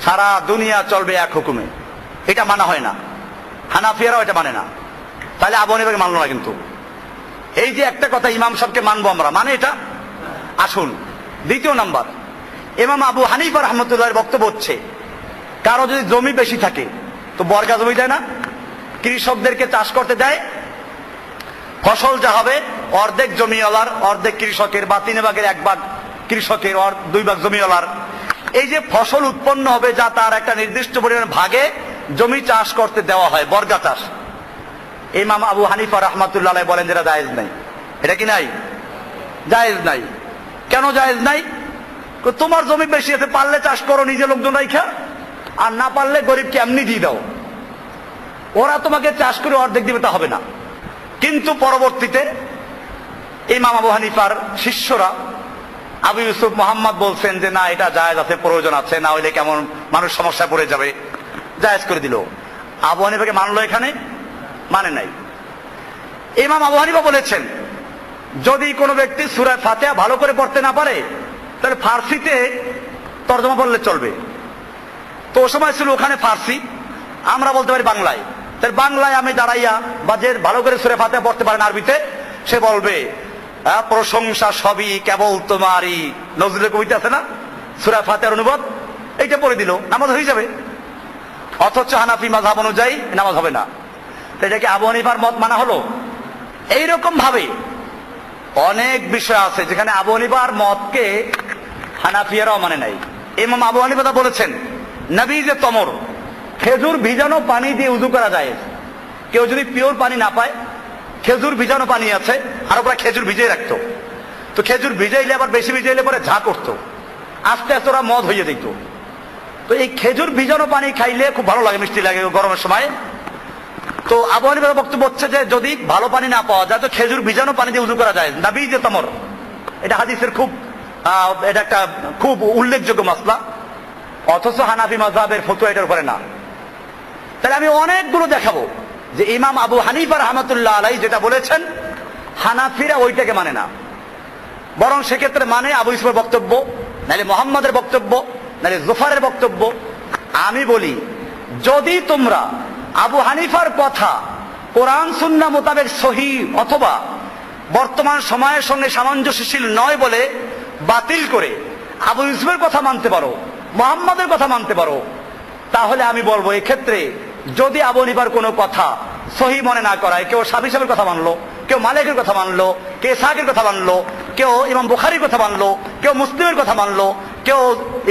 সারা দুনিয়া চলবে এক হুকুমে। এটা মানা হয় না, হানাফিয়ারাও এটা মানে না। তাহলে আবু হানিফাকে মানলো না। কিন্তু এই যে একটা কথা, ইমাম সাহেবকে মানবো আমরা, মানে এটা। আসুন দ্বিতীয় নাম্বার, ইমাম আবু হানিফা রাহমাতুল্লাহর বক্তব্য হচ্ছে, কারো যদি জমি বেশি থাকে তো বর্গা জমি দেয় না, কৃষকদেরকে চাষ করতে দেয়। ফসল যা হবে অর্ধেক জমিওয়ালার, অর্ধেক কৃষকের, বা 3 ভাগের 1 ভাগ কৃষকের, 2 ভাগ জমিওয়ালার। এই যে ফসল উৎপন্ন হবে যা তার একটা নির্দিষ্ট পরিমাণ ভাগে জমি চাষ করতে দেওয়া হয়, বর্গা চাষ। ইমাম আবু হানিফা রাহমাতুল্লাহ আলাইহি বলেন যেটা জায়েজ নাই। এটা কি নাই? জায়েজ নাই। কেন জায়েজ নাই? তোমার জমি বেশি আছে, পারলে চাষ করো নিজে লোকজন রাইখা, আর না পারলে গরিবকে এমনি দিয়ে দাও, ওরা তোমাকে চাষ করে অর্ধেক দিবে তা হবে না। কিন্তু পরবর্তীতে ইমাম আবু হানিফার শিষ্যরা আবু ইউসুফ মোহাম্মদ বলছেন যে না, এটা জায়েজ আছে, প্রয়োজন আছে, না হইলে কেমন মানুষ সমস্যায় পড়ে যাবে, জায়েজ করে দিল। আবু হানিফাকে মানলো? এখানে মানে নাই। ইমাম আবু হানিফা বলেছেন যদি কোনো ব্যক্তি সূরা ফাতিহা ভালো করে পড়তে না পারে তাহলে ফার্সিতে তরজমা পড়লে চলবে। তো ও সময় ছিল ওখানে ফার্সি, আমরা বলতে পারি বাংলায়। তাহলে বাংলায় আমি দাঁড়াইয়া, বা যে ভালো করে সূরা ফাতিহা পড়তে পারেন আরবিতে, সে বলবে প্রশংসা সবই কেবল তোমারই। নজরুলের কবিতা আছে না, সূরা ফাতিহার অনুবাদ, এইটা পড়ে দিল, নামাজ হয়ে যাবে। অথচ হানাফি মাযহাব অনুযায়ী নামাজ হবে না। তো এটা কি আবু হানিফার মত মানা হলো? এইরকম ভাবে অনেক বিষয় আছে যেখানে আবু হানিফার মতকে হানাফিয়ারাও মানে নাই। ইমাম আবু হানিফা বলেছেন নবী যে তমর, খেজুর ভিজানো পানি দিয়ে উযু করা যায়। কেউ যদি পিওর পানি না পায়, খেজুর ভিজানো পানি আছে, আর ওরা খেজুর ভিজিয়ে রাখতো, তো খেজুর ভিজাইলে আবার বেশি ভিজাইলে পরে ঝা করতো, আস্তে আস্তে ওরা মদ হইয়ে দিত। তো এই খেজুর ভিজানো পানি খাইলে খুব ভালো লাগে, মিষ্টি লাগে গরমের সময়। তো আবু হানিফার বক্তব্য হচ্ছে যে যদি ভালো পানি না পাওয়া যায় তো খেজুর ভিজানো পানি দিয়ে উযু করা যায়, নবী যে তমর। এটা হাদিসের খুব এটা একটা খুব উল্লেখযোগ্য মাসলা, অথচ হানাফি মাযহাবের ফতোয়া এটার উপরে না। তাহলে আমি অনেকগুলো দেখাবো যে ইমাম আবু হানিফা রাহমাতুল্লাহ আলাইহি যেটা বলেছেন হানাফিরা ওইটাকে মানে না, বরং সেক্ষেত্রে মানে আবু ইউসুফের বক্তব্য, নাহলে মোহাম্মদের বক্তব্য, নাহলে জুফারের বক্তব্য। আমি বলি যদি তোমরা আবু হানিফার কথা কোরআন সুন্নাহ মোতাবেক সহিহ অথবা বর্তমান সময়ের সঙ্গে সামঞ্জস্যশীল নয় বলে বাতিল করে আবু ইউসুফের কথা মানতে পারো, মোহাম্মদের কথা মানতে পারো, তাহলে আমি বলবো এক্ষেত্রে যদি আবু হানিফার কোনো কথা সহিহ মনে না করায়, কেউ শাফিঈ সাহেবের কথা মানলো, কেউ মালিকের কথা মানলো, কেউ ইসহাকের কথা মানলো, কেউ ইমাম বুখারীর কথা মানলো, কেউ মুসলিমের কথা মানলো, কেউ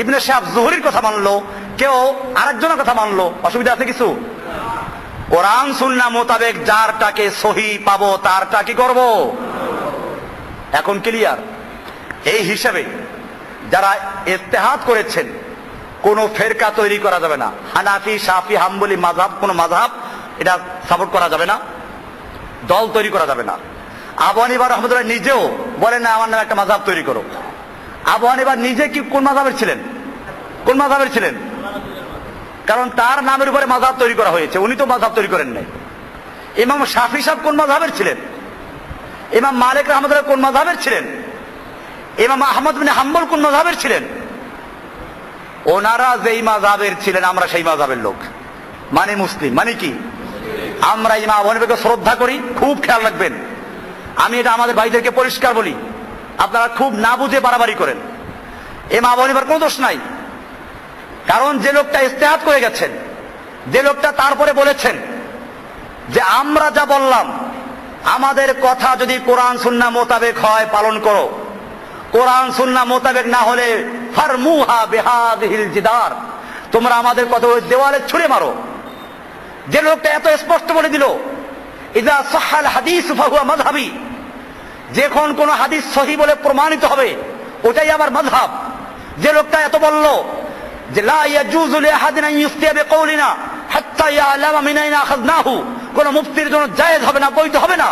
ইবনে শিহাব জুহরির কথা মানলো, কেউ আরেকজনের কথা মানলো, অসুবিধা আছে কিছু? কোরআন সুন্নাহ মোতাবেক যারটাকে সহিহ পাবো তারটা কি করব? এখন ক্লিয়ার? এই হিসাবে যারা ইজতিহাদ করেছেন কোন ফেরকা তৈরি করা যাবে না। হানাফি, শাফি, হাম্বলি মাযহাব, কোন মাযহাব এটা সাপোর্ট করা যাবে না, দল তৈরি করা যাবে না। আবু হানিফা রাহমাতুল্লাহ নিজেও বলেন না আমার নামে একটা মাযহাব তৈরি করো। আবু হানিফা নিজে কি কোন মাযহাবের ছিলেন? কোন মাযহাবের ছিলেন? কারণ তার নামের উপরে মাযহাব তৈরি করা হয়েছে, উনি তো মাযহাব তৈরি করেন নাই। ইমাম শাফি সাহেব কোন মাযহাবের ছিলেন? ইমাম মালিক রাহমাতুল্লাহ কোন মাযহাবের ছিলেন? ইমাম আহমদ বিন হাম্বল কোন মাযহাবের ছিলেন? ওনারা যেই মাযহাবের ছিলেন আমরা সেই মাযহাবের লোক, মানে মুসলিম, মানে কি আমরা ইমাম আবু হানিফাকে শ্রদ্ধা করি। খুব খেয়াল রাখবেন, আমি এটা আমাদের ভাইদেরকে পরিষ্কার বলি, আপনারা খুব না বুঝে বাড়াবাড়ি করেন। ইমাম আবু হানিফার কোনো দোষ নাই, কারণ যে লোকটা ইজতিহাদ করে গেছেন, যে লোকটা তারপরে বলেছেন যে আমরা যা বললাম আমাদের কথা যদি কোরআন সুন্নাহ মোতাবেক হয় পালন করো, কোরআন সুন্নাহ মোতাবেক না হলে ফারমুহা বিহাযিহিল জিদার, তোমরা আমাদের কথা ওই দেওয়ালে ছুঁড়ে মারো। যে লোকটা এত স্পষ্ট বলে দিল ইযা সাহহাল হাদিস ফাহুয়া মাযহাবি, যখন কোন হাদিস সহিহ বলে প্রমাণিত হবে ওটাই আমার মাযহাব। যে লোকটা এত বলল যে লা ইয়াজুযু লিআহাদিন আন ইফতিয়া বিকাউলিনা হাত্তা ইয়ালামা মিন আইনা আখাযনাহু, কোন মুফতির জন্য জায়েজ হবে না, বৈধ হবে না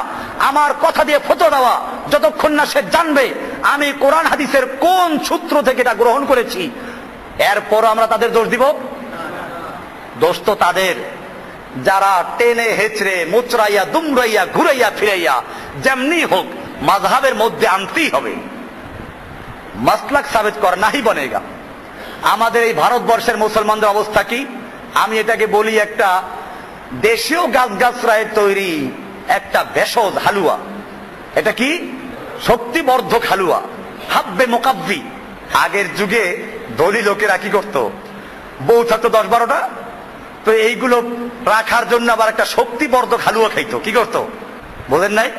আমার কথা দিয়ে ফতোয়া দেওয়া যতক্ষণ না সে জানবে আমি কোরআন হাদিসের কোন সূত্র থেকে এটা গ্রহণ করেছি। এরপর আমরা তাদের দোষ দিব? দোষ তো তাদের যারা টেনে হেচড়ে মুচড়াইয়া দুমড়াইয়া ঘুরাইয়া ফিরাইয়া যেমনি হোক মাযহাবের মধ্যে আনতেই হবে, মাসলাক সাবিত কর নাহি বনেগা। আমাদের এই ভারতবর্ষের মুসলমানদের অবস্থা কি? আমি এটাকে বলি একটা দেশীয় গাছগাছরায় তৈরি একটা ভেষজ হালুয়া। এটা কি? শক্তিবর্ধক হালুয়া, হাব্বে মোকাব্বি। আগের যুগে ধনী লোকেরা কি করত? বউ থাকতো 10-12টা, তো এইগুলো রাখার জন্য আবার একটা শক্তিবর্ধক হালুয়া খাইতো। কি করতো বোঝেন নাই?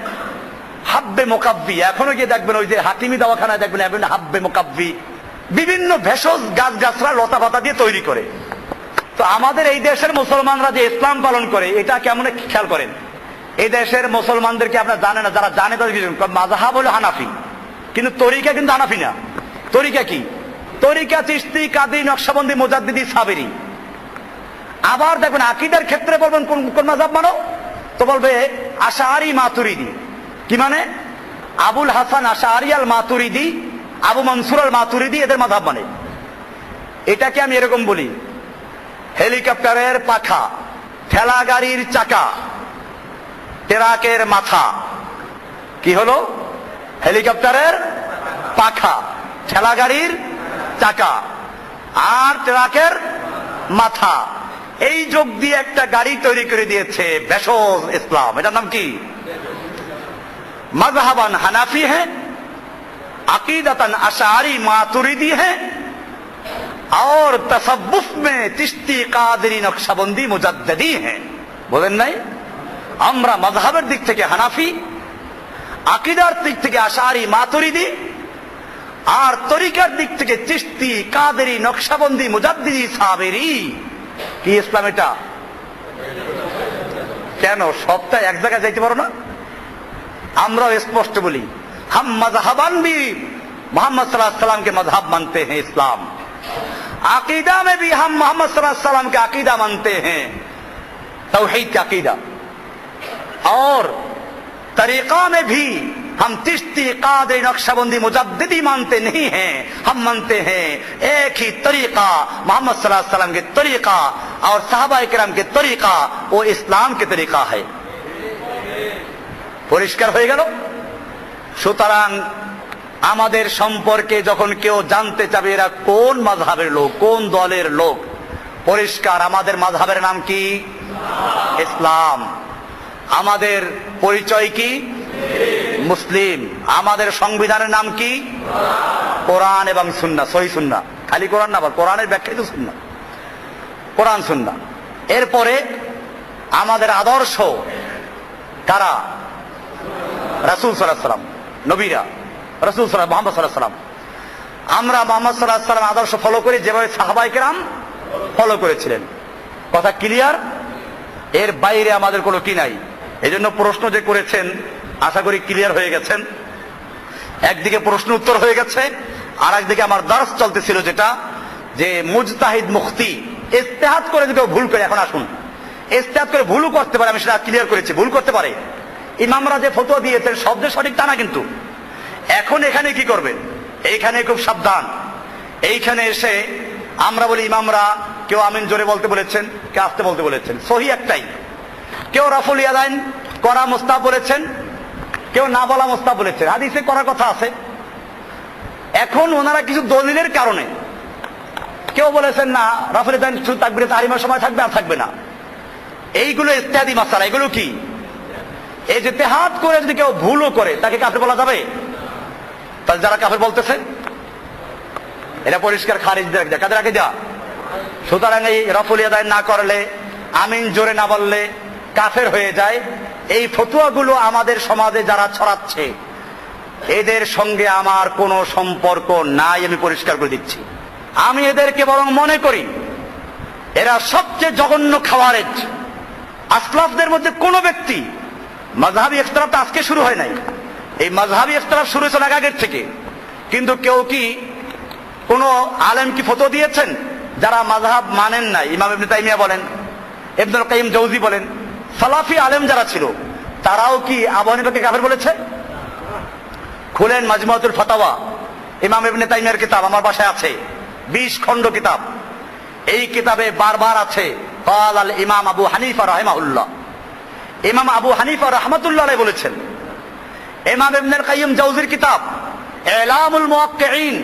হাব্বে মোকাব্বি। এখনো গিয়ে দেখবেন ওই যে হাকিমি দাওয়াখানায় দেখবেন এখন হাব্বে মোকাব্বি, বিভিন্ন ভেষজ গাছগাছরা লতা পাতা দিয়ে তৈরি করে। তো আমাদের এই দেশের মুসলমানরা যে ইসলাম পালন করে এটা কেমন খেয়াল করেন। এই দেশের মুসলমানদেরকে আপনারা জানেন না, যারা জানে তাদের মাযহাব হলো হানাফি, কিন্তু তরিকা কিন্তু হানাফি না। তরিকা কি? তরিকা চিশতি, কাদরি, নকশবন্দি, মুজাদ্দিদি, সাবেরি। আবার দেখবেন আকীদার ক্ষেত্রে বলবেন কোন কোন মাযহাব মানো, তো বলবে আশআরী, মাতুরিদি। কি মানে? আবুল হাসান আশআরী আল মাতুরিদি, আবু মনসুর আল মাতুরিদি এদের মাযহাব মানে। এটাকে আমি এরকম বলি, হেলিকপ্টারের পাখা, ঠেলা গাড়ির চাকা, ট্রাকের মাথা। কি হলো? হেলিকপ্টারের পাখা, ঠেলা গাড়ির চাকা আর ট্রাকের মাথা, এই যোগ দিয়ে একটা গাড়ি তৈরি করে দিয়েছে ভেষজ ইসলাম। এটার নাম কি? मजहबन हनाफी है, अकीदतन अशारी मातुरिदी है और तसव्वुफ में चिश्ती, कादरी, नक्शबंदी, मुजद्दिदी है। बोलें नहीं? আমরা মাযহাবের দিক থেকে হানাফি, আকীদার দিক থেকে আশআরী মাতুরিদি, আর তরিকার দিক থেকে চিশতি, কাদেরী, নকশবন্দি, মুজাদ্দিদি, সাবেরি। কি ইসলাম এটা? কেন সবটা এক জায়গায় যাইতে পারো না? আমরাও স্পষ্ট বলি, হাম মযহাবান ভি मोहम्मद सल्लल्लाहु अलैहि वसल्लम के मजहब मानते हैं इस्लाम, अकीदा में भी हम मोहम्मद सल्लल्लाहु अलैहि वसल्लम के अकीदा मानते हैं, तौहीद का अकीदा, और तरीका में भी हम चिश्ती, कादरी, नक्शबंदी, मुजद्दिदी मानते नहीं हैं, हम मानते हैं एक ही तरीका मोहम्मद सल्लल्लाहु अलैहि वसल्लम के तरीका और सहाबाए किराम के तरीका, वो इस्लाम के तरीका है। পরিষ্কার হয়ে গেল। সুতরাং আমাদের সম্পর্কে যখন কেউ জানতে চাবে এরা কোন মাযহাবের লোক, কোন দলের লোক, পরিষ্কার আমাদের মাযহাবের নাম কি? ইসলাম। আমাদের পরিচয় কি? মুসলিম। আমাদের সংবিধানের নাম কি? কোরআন এবং সুন্নাহ, সহিহ সুন্নাহ। খালি কোরআন না, আবার কোরআনের ব্যাখ্যাই তো সুন্নাহ, কোরআন সুন্নাহ। এরপরে আমাদের আদর্শ কারা? রাসূল সাল্লাল্লাহু আলাইহি ওয়াসাল্লাম, নবীরা, রাসূল সাল্লাল্লাহু মুহাম্মদ সাল্লাল্লাহু আলাইহি ওয়াসাল্লাম। আমরা মুহাম্মদ সাল্লাল্লাহু আলাইহি ওয়াসাল্লাম আদর্শ ফলো করি যেভাবে সাহাবায়ে কেরাম ফলো করেছিলেন। কথা ক্লিয়ার? এর বাইরে আমাদের কোনো কি নাই। এজন্য প্রশ্ন যে করেছেন আশা করি ক্লিয়ার হয়ে গেছেন। একদিকে প্রশ্ন উত্তর হয়ে গেছে, আর একদিকে আমার দর্স চলতেছিল যেটা যে মুজতাহিদ মুফতি ইজতিহাদ করে যদি কেউ ভুল করে, এখন আসুন, ইজতিহাদ করে ভুলও করতে পারে, আমি সেটা ক্লিয়ার করেছি, ভুল করতে পারে। ইমামরা যে ফতোয়া দিয়েছেন শব্দ সঠিক তা না, কিন্তু এখন এখানে কি করবেন? এইখানে খুব সাবধান। এইখানে এসে আমরা বলি ইমামরা কেউ আমিন জোরে বলতে বলেছেন, কেউ আস্তে বলতে বলেছেন, সহি একটাই। কেউ রাফুল ইয়াদাইন করা মুস্তাহাব বলেছেন, কেউ না বলা মুস্তাহাব বলেছেন, হাদিসে করার কথা আছে। এখন ওনারা কিছু দলিলের কারণে কেউ বলেছেন না রাফুল ইয়াদাইন শুধু তাকবীরে তাহরিমার সময় থাকবে আর থাকবে না, এইগুলো ইজতিহাদি মাসালা। এগুলো কি ইজতিহাদ করে যদি কেউ ভুলও করে তাকে কাফের বলা যাবে? তাহলে যারা কাফের বলতেছে এটা পরিষ্কার খারিজ দেয়, কাদের আগে যা। সুতরাং এই রাফুল ইয়াদাইন না করলে, আমিন জোরে না বললে কাফের হয়ে যায়। এই ফতোয়াগুলো আমাদের সমাজে যারা ছড়াচ্ছে এদের সঙ্গে আমার কোনো সম্পর্ক নাই, আমি পরিষ্কার করে দিচ্ছি। আমি এদেরকে বরং মনে করি এরা সবচেয়ে জঘন্য খাওয়ারেজ। আসলাফদের মধ্যে কোন ব্যক্তি, মাযহাবী ইখতিলাফটা আজকে শুরু হয় নাই, এই মাযহাবী ইখতিলাফ শুরু হয়েছে আগের থেকে, কিন্তু কেউ কি কোন আলেম কি ফতোয়া দিয়েছেন যারা মাযহাব মানেন নাই? ইমাম ইবনে তাইমিয়া বলেন, ইবনুল কাইয়িম জাওজি বলেন, সালাফি আলেম যারা ছিল তারাও কি আবু হানিফাকে কাফের বলেছে? খুলেন মাজমুআতুল ফাতাওয়া, ইমাম ইবনে তাইমিয়ার কিতাব আমার বাসায় আছে, 20 খণ্ড কিতাব। এই কিতাবে বারবার আছে ক্বাল আল ইমাম আবু হানিফা রাহিমাহুল্লাহ। ইমাম আবু হানিফা রাহমাতুল্লাহ আলাইহি বলেছেন। ইমাম ইবনুল কাইয়িম জাওজির কিতাব ইলামুল মুওয়াক্কিঈন,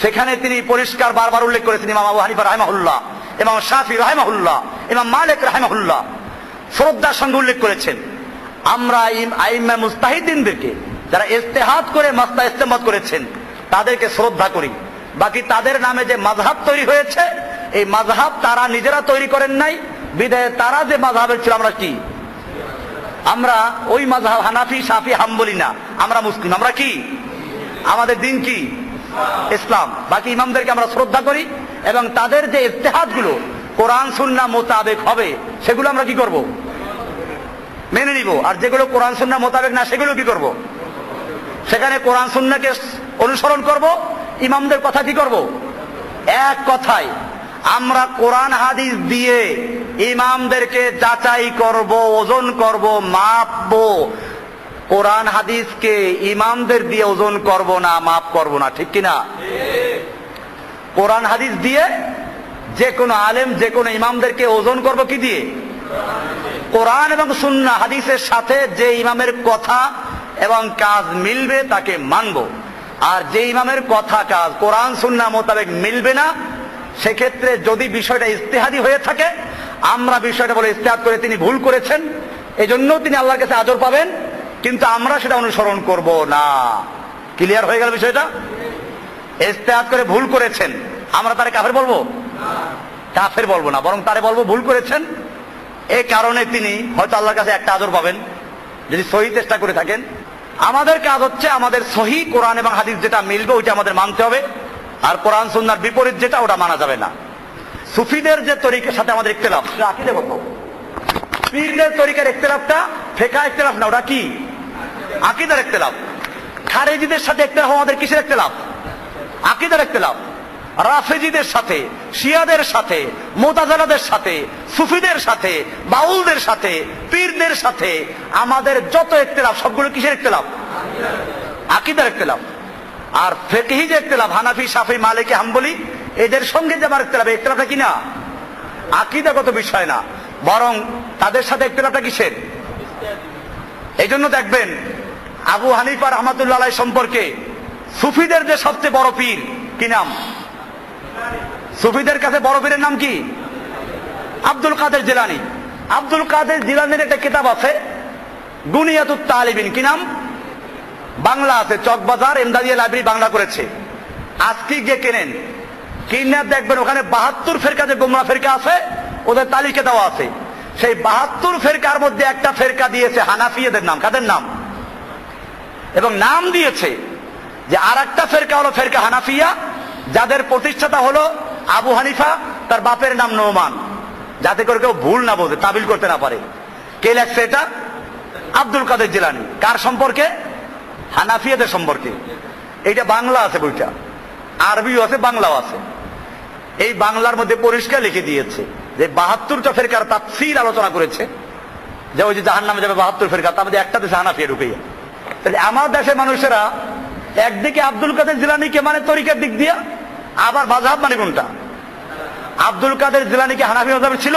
সেখানে তিনি পরিষ্কার বারবার উল্লেখ করেছেন ইমাম আবু হানিফা রাহিমাহুল্লাহ, ইমাম শাফি রাহিমাহুল্লাহ, ইমাম মালিক রাহিমাহুল্লাহ শ্রদ্ধার সঙ্গে উল্লেখ করেছেন। আমরা আইম্মা মুজতাহিদিনদেরকে যারা ইজতিহাদ করে মাসলা ইস্তেমবাত করেছেন তাদেরকে শ্রদ্ধা করি। বাকি তাদের নামে যে মাযহাব তৈরি হয়েছে, এই মাযহাব তারা নিজেরা তৈরি করেন নাই, বিধায় তারা যে মাযহাবের ছিল আমরা কি, আমরা ওই মাযহাব হানাফি, শাফি, হাম্বলি না, আমরা মুসলিম। আমরা কি, আমাদের দিন কি? ইসলাম। বাকি ইমামদেরকে আমরা শ্রদ্ধা করি এবং তাদের যে ইজতিহাদ গুলো কোরআন সুন্নাহ মোতাবেক হবে সেগুলো আমরা কি করব? মেনে নিব। আর যেগুলো কোরআন সুন্নাহ মোতাবেক না সেগুলো কি করব? সেখানে কোরআন সুন্নাহকে অনুসরণ করব, ইমামদের কথা কি করব? এক কথায় আমরা কোরআন হাদিস দিয়ে ইমামদেরকে যাচাই করব, ওজন করব, মাপবো। কোরআন হাদিসকে ইমামদের দিয়ে ওজন করব না, মাপ করব না, ঠিক কিনা? কোরআন হাদিস দিয়ে যে কোনো আলেম, যে কোনো ইমামদেরকে ওজন করব কি দিয়ে? কোরআন এবং সুন্নাহ হাদিসের সাথে যে ইমামের কথা এবং কাজ মিলবে তাকে মানব। আর যে ইমামের কথা কাজ কোরআন সুন্নাহ মোতাবেক মিলবে না, সেক্ষেত্রে যদি বিষয়টা ইজতিহাদি হয়ে থাকে, আমরা বিষয়টা বলে ইজতিহাদ করে তিনি ভুল করেছেন, এজন্য তিনি আল্লাহর কাছে আজর পাবেন, কিন্তু আমরা সেটা অনুসরণ করব না। ক্লিয়ার হয়ে গেল বিষয়টা? ইজতিহাদ করে ভুল করেছেন, আমরা তারে কাফের বলবো? কাফের বলবো না, বরং তারে বলবো ভুল করেছেন, এই কারণে তিনি হয়তো আল্লাহর কাছে একটা আদর পাবেন যদি সহি চেষ্টা করে থাকেন। আমাদের কাজ হচ্ছে আমাদের সহি কোরআন এবং হাদিস যেটা মিলবে ওইটা আমাদের মানতে হবে, আর কোরআন সুন্নাহর বিপরীত যেটা ওটা মানা যাবে না। সুফিদের যে তরিকার সাথে আমাদের ইখতিলাফ, আকীদাগত। পীরদের তরিকার ইখতিলাফটা ফিকহ ইখতিলাফ না, ওটা কি? আকীদার ইখতিলাফ। খারেজিদের সাথে ইখতিলাফ আমাদের কিসের ইখতিলাফ? আকীদার ইখতিলাফ। রাফেজিদের সাথে, শিয়াদের সাথে, মুতাজিলাদের সাথে, সুফিদের সাথে, বাউলদের সাথে, পীরদের সাথে আমাদের যত ইখতিলাফ সবগুলো কিসের ইখতিলাফ? আকীদার ইখতিলাফ। আর ফিকহি যে ইখতিলাফ, হানাফি, শাফি, মালিকি, হাম্বলি, এদের সঙ্গে যে আমার ইখতিলাফ, ইখতিলাফটা কি না আকীদাগত বিষয় না, বরং তাদের সাথে ইখতিলাফটা কিসের? এই জন্য দেখবেন আবু হানিফা রাহমাতুল্লাহ আলাইহি সম্পর্কে সুফিদের যে সবচেয়ে বড় পীর, কি নাম? সুফিদের কাছে বড় পীরের নাম কি? আব্দুল কাদের জিলানী। আব্দুল কাদের জিলানীর একটা কিতাব আছে গুনিয়াতুত তালিবিন, কি নাম? বাংলা আছে, চকবাজার এমদাদিয়া লাইব্রেরি বাংলা করেছে। আজকে গিয়ে কেনেন, কিনে দেখবেন ওখানে 72 ফেরকা যে গোমরা ফেরকা আছে ওদের তালিকা দেওয়া আছে। সেই 72 ফেরকার মধ্যে একটা ফেরকা দিয়েছে হানাফিয়াদের নাম। কাদের নাম? এবং নাম দিয়েছে যে আর একটা ফেরকা হলো ফেরকা হানাফিয়া, যাদের প্রতিষ্ঠাতা হলো আবু হানিফা, তার বাপের নাম নোমান, যাতে করে কেউ ভুল না বোঝে, তাবিল করতে না পারে। কে লেখছে এটা? আব্দুল কাদের জিলানী। কার সম্পর্কে? হানাফিয়াদের সম্পর্কে। এইটা বাংলা আছে বইটা, আরবিও আছে, বাংলাও আছে। এই বাংলার মধ্যে পরিষ্কার লিখে দিয়েছে যে 72টা ফেরকার তাফসীর আলোচনা করেছে, যে ওই যে জাহান্নামে যাবে 72 ফেরকা, তার মধ্যে একটা দেশে হানাফিয়া ঢুকে। তাহলে আমার দেশের মানুষেরা একদিকে আব্দুল কাদের জিলানীকে মানে তরিকার দিক দিয়া, আবার মাযহাব মানে কোনটা? আব্দুল কাদের জিলানীকে হানাফি মাযহাব ছিল?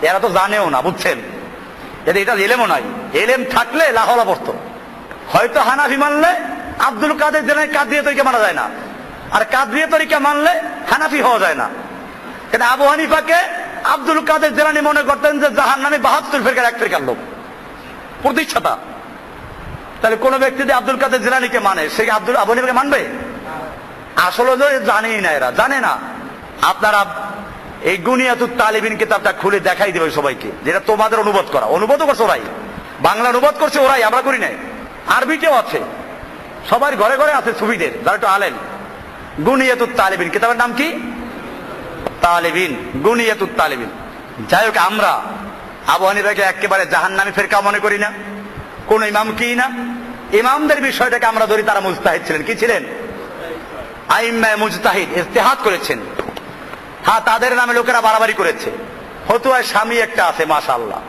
এরা তো জানেও না, বুঝছেন? এটা এলেমও নাই। এলেম থাকলে লাহলা পড়তো। হয়তো হানাফি মানলে আব্দুল কাদের জিলানী কাদরিয়া তরিকা মানা যায় না, আর কাদরিয়া তরিকা মানলে হানাফি হওয়া যায় না। কিন্তু আবু হানিফাকে আব্দুল কাদের জিলানী মনে করতেন যে জাহান্নামে 72 ফেরকার এক ফেরকার লোক, প্রতিষ্ঠাতা। তাহলে কোন ব্যক্তি যদি আব্দুল কাদের জিলানীকে মানে, সে কি আবু হানিফাকে মানবে? আসলে জানেই না, এরা জানে না। আপনারা এই গুনিয়াতুত তালিবিন কিতাবটা খুলে দেখাই দেবে সবাইকে, যেটা তোমাদের অনুবাদ করা। অনুবাদও করছে ওরাই, বাংলা অনুবাদ করছে ওরাই, আমরা করি নাই। আরবিতেও আছে, সবার ঘরে ঘরে আছে সুফিদের, যারা একটু আলেন। গুনিয়াতুত তালিবিন কিতাবের নাম কি? তালিবিন, গুনিয়াতুত তালিবিন। যাই হোক, আমরা আবু হানিফাকে একেবারে জাহান্নামী ফেরকা মনে করি না, কোন ইমাম কি না। ইমামদের বিষয়টাকে আমরা ধরি, তারা মুজতাহিদ ছিলেন। কি ছিলেন? আইম্মায়ে মুজতাহিদ, ইজতিহাদ করেছেন। হ্যাঁ, তাদের নামে লোকেরা বাড়াবাড়ি করেছে। ফতুয়ায়ে শামী একটা আছে, মাশাআল্লাহ।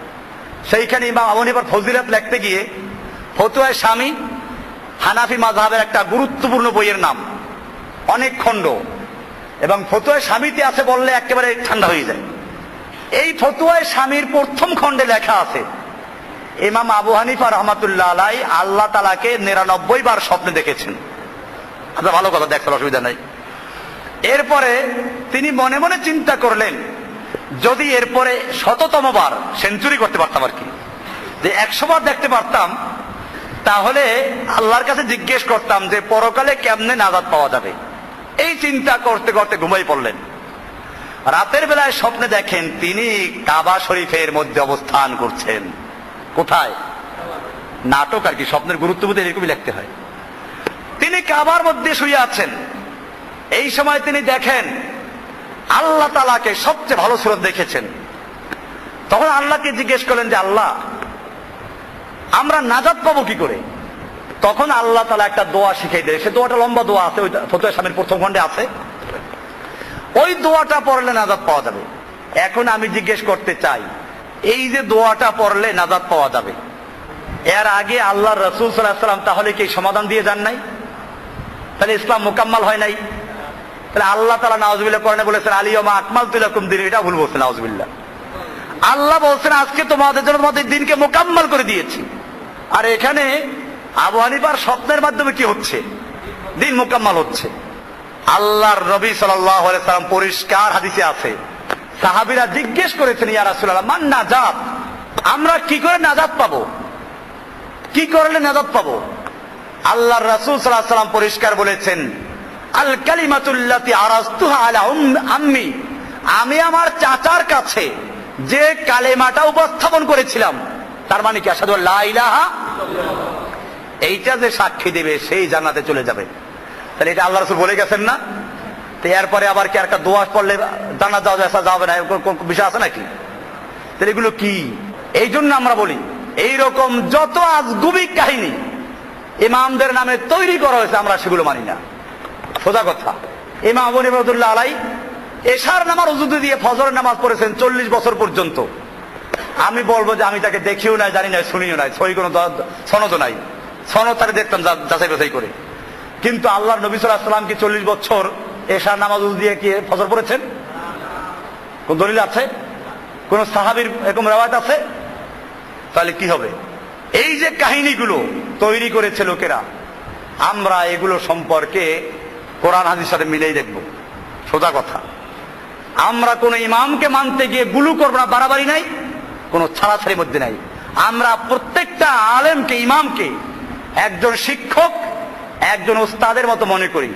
সেইখানে ইমাম আবু হানিফার ফজিলত লিখতে গিয়ে ফতুয়ায়ে শামী হানাফি মাযহাবের একটা গুরুত্বপূর্ণ বইয়ের নাম, অনেক খণ্ড, এবং ফতুয়ায়ে শামীতে আছে বললে একেবারে ঠান্ডা হয়ে যায়। এই ফতুয়ায়ে শামীর প্রথম খণ্ডে লেখা আছে ইমাম আবু হানিফা রাহমাতুল্লাহ আলাইহি আল্লাহ তাআলাকে 99 বার স্বপ্নে দেখেছেন। আচ্ছা, ভালো কথা, দেখতে অসুবিধা নাই। এরপরে তিনি মনে মনে চিন্তা করলেন, যদি এরপরে 100তম বার সেঞ্চুরি করতে পারতাম, আর কি, যে 100 বার দেখতে পারতাম, তাহলে আল্লাহর কাছে জিজ্ঞেস করতাম যে পরকালে কেমনে নাজাত পাওয়া যাবে। এই চিন্তা করতে করতে ঘুমাই পড়লেন। রাতের বেলায় স্বপ্নে দেখেন তিনি কাবা শরীফের মধ্যে অবস্থান করছেন। কোথায়? নাটক আর কি, স্বপ্নের গুরুত্ব বুঝে এরকমই লিখতে হয়। তিনি কাবার মধ্যে শুয়ে আছেন। এই সময় তিনি দেখেন আল্লাহ তাআলাকে সবচেয়ে ভালো সুরত দেখেছেন। তখন আল্লাহকে জিজ্ঞেস করলেন যে আল্লাহ, আমরা নাজাত পাবো কি করে? তখন আল্লাহ তাআলা একটা দোয়া শিখিয়ে দেয়। সে দোয়াটা লম্বা দোয়া আছে, ওই ফতুয়া শামীর প্রথম খণ্ডে আছে। ওই দোয়াটা পড়লে নাজাত পাওয়া যাবে। এখন আমি জিজ্ঞেস করতে চাই, এই যে দোয়াটা পড়লে নাজাত পাওয়া যাবে, এর আগে আল্লাহর রাসূল সাল্লাল্লাহু আলাইহি ওয়াসাল্লাম তাহলে কি সমাধান দিয়ে যান নাই? তাহলে ইসলাম মোকাম্মাল হয় নাই? তাহলে আল্লাহ তাআলা নাউযুবিল্লাহ কোরআনে বলেছেন আল-ইয়াওমা আকমালতু লাকুম দীনাকুম, এটা ভুল বলছেন, নাউযুবিল্লাহ। আল্লাহ বলছেন আজকে তোমাদের জন্য তোমাদের দিনকে মোকাম্মাল করে দিয়েছি। আর এখানে আবু হানিফার স্বপ্নের মাধ্যমে কি হচ্ছে? দিন মোকাম্মাল হচ্ছে। আল্লাহর নবী সাল্লাল্লাহু আলাইহি সাল্লাম পরিষ্কার হাদিসে আছে, সাহাবীরা জিজ্ঞেস করেছেন, ইয়া রাসূলুল্লাহ, মান নাজাত, আমরা কি করে নাজাত পাবো, কি করলে নাজাত পাবো? আল্লাহর রাসূল সাল্লাল্লাহু আলাইহি সাল্লাম পরিষ্কার বলেছেন, আল কালিমাতুল্লাতি আরাস্তুহা আলা আম্মি, আমি আমার চাচার কাছে যে কালেমাটা উপস্থাপন করেছিলাম, তার মানে কি আশহাদু আল্লা ইলাহা, এইটা যে সাক্ষী দেবে সেই জান্নাতে চলে যাবে। তাহলে এটা আল্লাহ রাসূল বলে গেছেন না? তো এরপরে আবার কি একটা দোয়া পড়লে জান্নাত যাবে না, কোন বিষয় আছে নাকি? তাহলে এগুলো কি? এই জন্য আমরা বলি এইরকম যত আজগুবি কাহিনী ইমামদের নামে তৈরি করা হয়েছে আমরা সেগুলো মানি না। সোজা কথা। ইমাম আবু হানিফা রাহমাতুল্লাহ আলাইহি এশার নামাজ উযু দিয়ে ফজরের নামাজ পড়েছেন 40 বছর পর্যন্ত। আমি বলবো যে আমি তাকে দেখিও নাই, জানি না, শুনিও নাই, সহি কোনো সনদও নাই। সনদ তাকে দেখতাম যাচাই বাছাই করে। কিন্তু আল্লাহর নবী সাল্লাল্লাহু আলাইহি ওয়াসাল্লাম কি 40 বছর এশার নামাজ উযু দিয়ে কি ফজর পড়েছেন? কোন দলিল আছে? কোন সাহাবীর এরকম রিওয়ায়াত আছে? তাহলে কি হবে? এই যে কাহিনীগুলো তৈরি করেছে লোকেরা, আমরা এগুলো সম্পর্কে কোরআন হাদিসের সাথে মিলেই দেখব। সোজা কথা। আমরা কোন ইমামকে মানতে গিয়ে গুলু করব না, বাড়াবাড়ি নাই, কোন ছাড়াছাড়ির মধ্যে নাই। আমরা প্রত্যেকটা আলেমকে, ইমামকে একজন শিক্ষক, একজন উস্তাদের মতো মনে করি।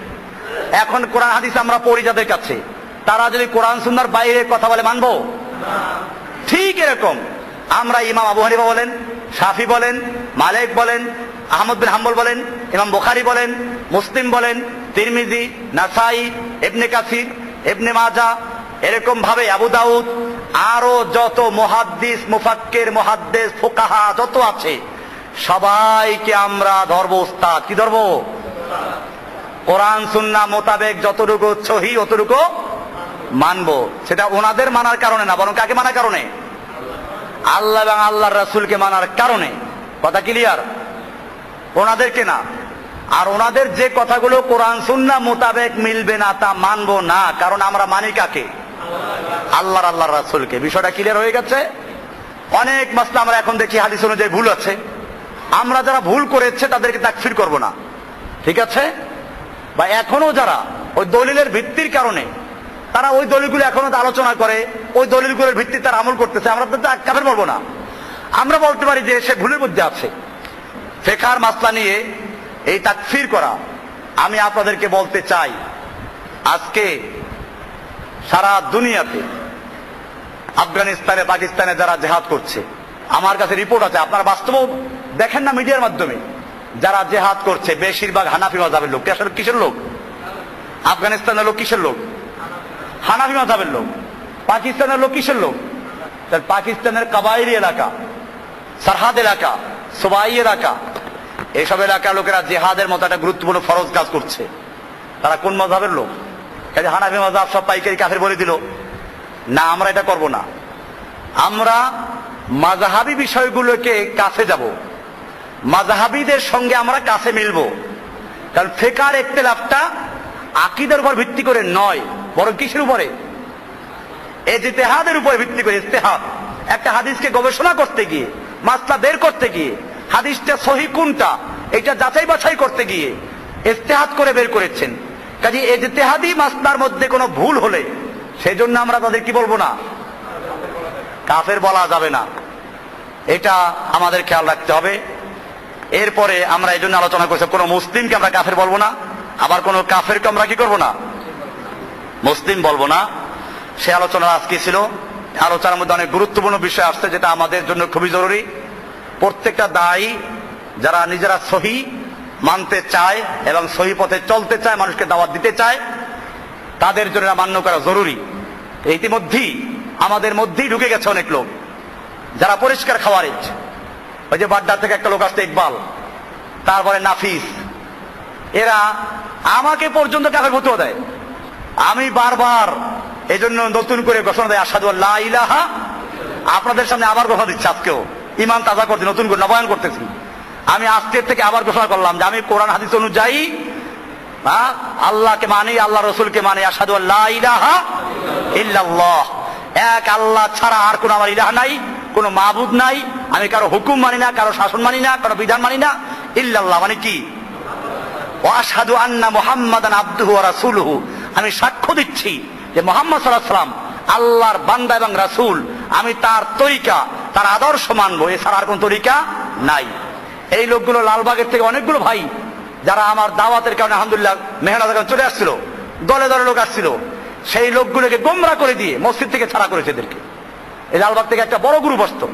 এখন কোরআন হাদিস আমরা পড়ি যাদের কাছে, তারা যদি কোরআন সুন্নাহর বাইরে কথা বলে মানবো? ঠিক এরকম আমরা ইমাম আবু হানিফা বলেন, শাফি বলেন, মালিক বলেন, আহমদ বিন হাম্বল বলেন, ইমাম বুখারী বলেন, মুসলিম বলেন, তিরমিজি, নাসাই, ইবনে কাসির, ইবনে মাজাহ, এরকম ভাবে আবু দাউদ, আরো যত মুহাদ্দিস, মুফাক্কির, মুহাদ্দিস, ফুকাহা যত আছে সবাইকে আমরা ধরবো উস্তাদ। কি ধরবো? কোরআন সুন্নাহ মোতাবেক যতটুকু সহিহ অতটুকু মানবো। সেটা ওনাদের মানার কারণে না, বরং কাকে মানার কারণে? আল্লাহ এবং আল্লাহর রাসূলকে মানার কারণে। কথা ক্লিয়ার? ওনাদেরকে না। আর ওনাদের যে কথাগুলো কোরআন সুন্নাহ মোতাবেক মিলবে না তা মানবো না, কারণ আমরা মানি কাকে? আল্লাহর রাসূলকে। বিষয়টা ক্লিয়ার হয়ে গেছে? অনেক মাসলা আমরা এখন দেখি হাদিস অনুযায়ী ভুল আছে, আমরা যারা ভুল করেছে তাদেরকে তাকফির করব না, ঠিক আছে? বা এখনো যারা ওই দলিলের ভিত্তির কারণে তারা ওই দলিলগুলো এখনো আলোচনা করে, ওই দলিলগুলোর ভিত্তিতে তারা আমল করতেছে, আমরা তো কাফের বলবো না। আমরা বলতে পারি যে সে ভুলের মধ্যে আছে। ফিকহের মাসলা নিয়ে এই তাকফির করা, আমি আপনাদেরকে বলতে চাই, আজকে সারা দুনিয়াতে আফগানিস্তানে, পাকিস্তানে যারা জেহাদ করছে, আমার কাছে রিপোর্ট আছে, আপনারা বাস্তব দেখেন না মিডিয়ার মাধ্যমে, যারা জেহাদ করছে বেশিরভাগ হানাফি মাযহাবের লোক। আসলে কিসের লোক? আফগানিস্তানের লোক কিসের লোক? হানাফি মাযহাবের লোক। পাকিস্তানের লোক কিসের লোক? পাকিস্তানের কাবাইলি এলাকা, সরহাদ এলাকা, সুবাই এলাকা, এইসব এলাকার লোকেরা জেহাদের মতো একটা গুরুত্বপূর্ণ ফরজ কাজ করছে। তারা কোন মাযহাবের লোক? কাজে হানাফি মাযহাব সব পাইকারি কাফের বলে দিল না, আমরা এটা করব না। আমরা মাযহাবী বিষয়গুলোকে কাছে যাব, মাযহাবীদের সঙ্গে আমরা কাছে মিলব। কারণ ফিকহের ইখতিলাফটা আকীদার উপর ভিত্তি করে নয়, বরং কিসের উপরে? ইজতিহাদের উপর ভিত্তি করে। ইজতিহাদ, একটা হাদিসকে গবেষণা করতে গিয়ে, মাসলা বের করতে গিয়ে, হাদিসটা সহিহ কোনটা এটা যাচাই বাছাই করতে গিয়ে ইজতিহাদ করে বের করেছেন। কাজে ইজতিহাদি মাসলার মধ্যে কোনো ভুল হলে সেজন্য আমরা তাদের কি বলবো না? কাফের বলা যাবে না। এটা আমাদের খেয়াল রাখতে হবে। এরপরে আমরা এই জন্য আলোচনা করছি, কোনো মুসলিমকে আমরা কাফের বলবো না, আবার কোনো কাফেরকে আমরা কি করবো না? মুসলিম বলবো না। সে আলোচনা আজকে ছিল। আলোচনার মধ্যে অনেক গুরুত্বপূর্ণ বিষয় আসছে, যেটা আমাদের জন্য খুবই জরুরি। প্রত্যেকটা দায়ী যারা নিজেরা সহি মানতে চায় এবং সহি পথে চলতে চায়, মানুষকে দাওয়াত দিতে চায়, তাদের জন্য মান্য করা জরুরি। ইতিমধ্যেই আমাদের মধ্যেই ঢুকে গেছে অনেক লোক যারা পরিষ্কার খাওয়ারিজ। ওই যে বাড্ডা থেকে একটা লোক আসছে, ইকবাল, তারপরে নাফিস, এরা আমাকে পর্যন্ত কাফের ফতোয়া দেয়। আমি বারবার এজন্য নতুন করে ঘোষণা দেয়, আশহাদু আল্লা ইলাহা। আপনাদের সামনে আবার ঘোষণা দিচ্ছি, আজকেও ঈমান তাজা করতে, নতুন করে নবায়ন করতেছি। আমি আজকের থেকে আবার ঘোষণা করলাম যে আমি কোরআন হাদিস অনুযায়ী আল্লাহকে মানি, আল্লাহ রসুলকে মানি। আশহাদু আল্লা ইলাহা ইল্লাল্লাহ, এক আল্লাহ ছাড়া আর কোন আমার ইলাহ নাই, কোন মাবুদ নাই। আমি কারো হুকুম মানি না, কারো শাসন মানি না, কারো বিধান মানি না। ইল্লাল্লাহ মানে কি? ওয়া আশহাদু আন্না মুহাম্মাদান আবদুহু ওয়া রাসূলুহু, আমি সাক্ষ্য দিচ্ছি যে মুহাম্মদ সাল্লাল্লাহু আলাইহি ওয়াসাল্লাম আল্লাহর বান্দা এবং রাসূল। আমি তার তরিকা, তার আদর্শ মানবো, এছাড়া আর কোন তরিকা নাই। এই লোকগুলো লালবাগের থেকে অনেকগুলো ভাই যারা আমার দাওয়াতের কারণে আলহামদুলিল্লাহ মেহনতের কারণে চলে আসছিল, দলে দলে লোক আসছিল, সেই লোকগুলোকে গোমরা করে দিয়ে মসজিদ থেকে ছাড়া করেছে এদেরকে। এই লালবাগ থেকে একটা বড় গ্রুপ আসতো,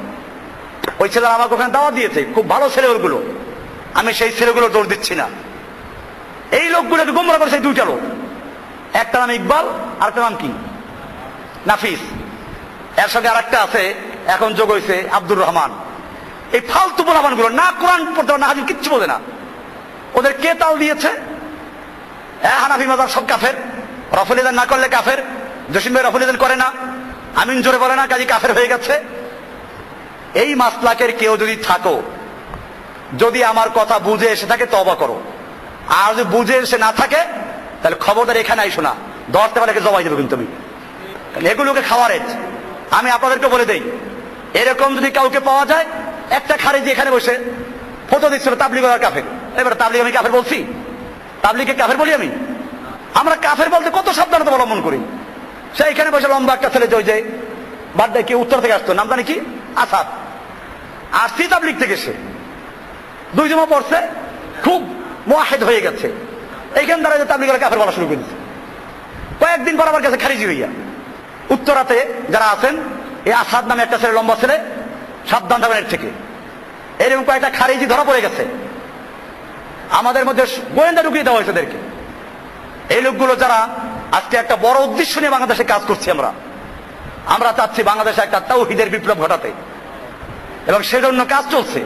ওই ছেলেরা আমাকে ওখানে দাওয়া দিয়েছে, খুব ভালো ছেলে ওগুলো, আমি সেই ছেলেগুলো দৌড় দিচ্ছি না। এই লোকগুলোকে গোমরা করেছে এই দুইটা লোক, একটা নাম ইকবাল আর একটা নাম কি নাফিস, এর সঙ্গে আর একটা আছে এখন যোগ হয়েছে আব্দুর রহমান। এই ফালতু পোলাপান গুলো না কোরআন পড়তে পারে না, হাজির কিচ্ছু বোঝে না। ওদের কে তাল দিয়েছে? হানাফি মাযহাব সব কাফের, রফল ইদান না করলে কাফের, জসিম ভাই রফল ইদান করে না, আমিন জোরে বলে না, কাজী কাফের হয়ে গেছে। এই মাসলাকের কেউ যদি থাকো, যদি আমার কথা বুঝে এসে থাকে তওবা করো, আর যদি বুঝে এসে না থাকে তাহলে খবরদার এখানে আইসো না, ধরতে পারলে জবাই দেবো কিন্তু আমি। এগুলোকে খাওয়ারেজ আমি আপনাদেরকে বলে দেই, এরকম যদি কাউকে পাওয়া যায়, একটা খারিজি এখানে বসে ফটো দিচ্ছিল তাবলিগ আর কাফের, এবার তাবলিগ আমি কাফের বলছি? তাবলিগকে কাফের বলি আমি? আমরা কাফের বলতে কত সাবধানতা অবলম্বন করি। সে এখানে বসে লম্বা একটা ছেলে যে বাদ দেয় কি উত্তর থেকে আসতো, নাম জানি কি আসাদ, আসছি তাবলিগ থেকে, সে 2 জমা পড়ছে, খুব মুয়াহিদ হয়ে গেছে, এইখান দ্বারা তাবলিগ আর কাফের বলা শুরু করেছে। কয়েকদিন পর আমার কাছে খারিজি হইয়া উত্তরাতে যারা আছেন, এই আসাদ নামে একটা ছেলে লম্বা ছেলে, সাবধান থাকবেন এর থেকে, এরকম কয়েকটা খারিজি ধরা পড়ে গেছে। আমাদের মধ্যে গোয়েন্দা ঢুকিয়ে দেওয়া হয়েছে এদেরকে। এই লোকগুলো যারা আজকে একটা বড় উদ্দেশ্য নিয়ে বাংলাদেশে কাজ করছি, আমরা চাচ্ছি বাংলাদেশে একটা তাওহীদের বিপ্লব ঘটাতে, এবং সেজন্য কাজ চলছে।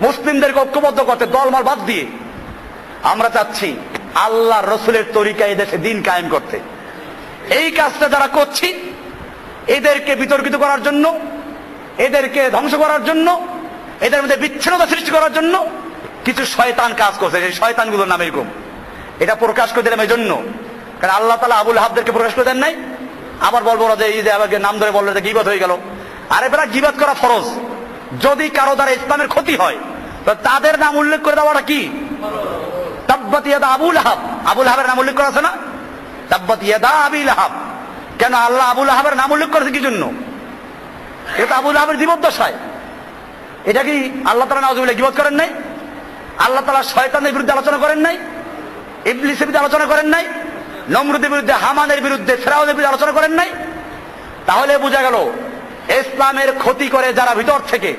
মুসলিমদেরকে ঐক্যবদ্ধ করতে, দলমল বাদ দিয়ে আমরা চাচ্ছি আল্লাহ রসুলের তরিকায় দেশে দিন কায়েম করতে। এই কাজটা যারা করছি, এদেরকে বিতর্কিত করার জন্য, এদেরকে ধ্বংস করার জন্য, এদের মধ্যে বিচ্ছিন্নতা সৃষ্টি করার জন্য কিছু শয়তান কাজ করছে। সেই শয়তানগুলোর নাম এরকম। এটা প্রকাশ করে দিলাম এই জন্য, কারণ আল্লাহ তাআলা আবুল আহাবদেরকে প্রকাশ করে দেন নাই। আবার বলবো না যে এই যে আমাকে নাম ধরে বললো যে গীবত হয়ে গেল। আরে বেলা, গীবত করা ফরজ। যদি কারো দ্বারা ইসলামের ক্ষতি হয় তো তাদের নাম উল্লেখ করে দেওয়াটা কি? তাব্বাত ইয়াদা আবুল আহাব, আবুল আহাবের নাম উল্লেখ করা আছে না? তাব্বাত ইয়াদা আবিল আহাব। কেন আল্লাহ আবুল আহাবের নাম উল্লেখ করেছে কি জন্য? এটা আবুল আহাবের জীবদ্দশায়। এটা কি আল্লাহ তাআলা নাউযুবিল্লাহ গীবত করেন নাই? আল্লাহ তাআলা শয়তানের বিরুদ্ধে আলোচনা করেন নাই? ইবলিসের বিরুদ্ধে আলোচনা করেন নাই? নমরুদের বিরুদ্ধে, হামানের বিরুদ্ধে, ফেরাউনের বিরুদ্ধে আলোচনা করেন নাই? তাহলে বোঝা গেল ইসলামের ক্ষতি করে যারা ভিতর থেকে,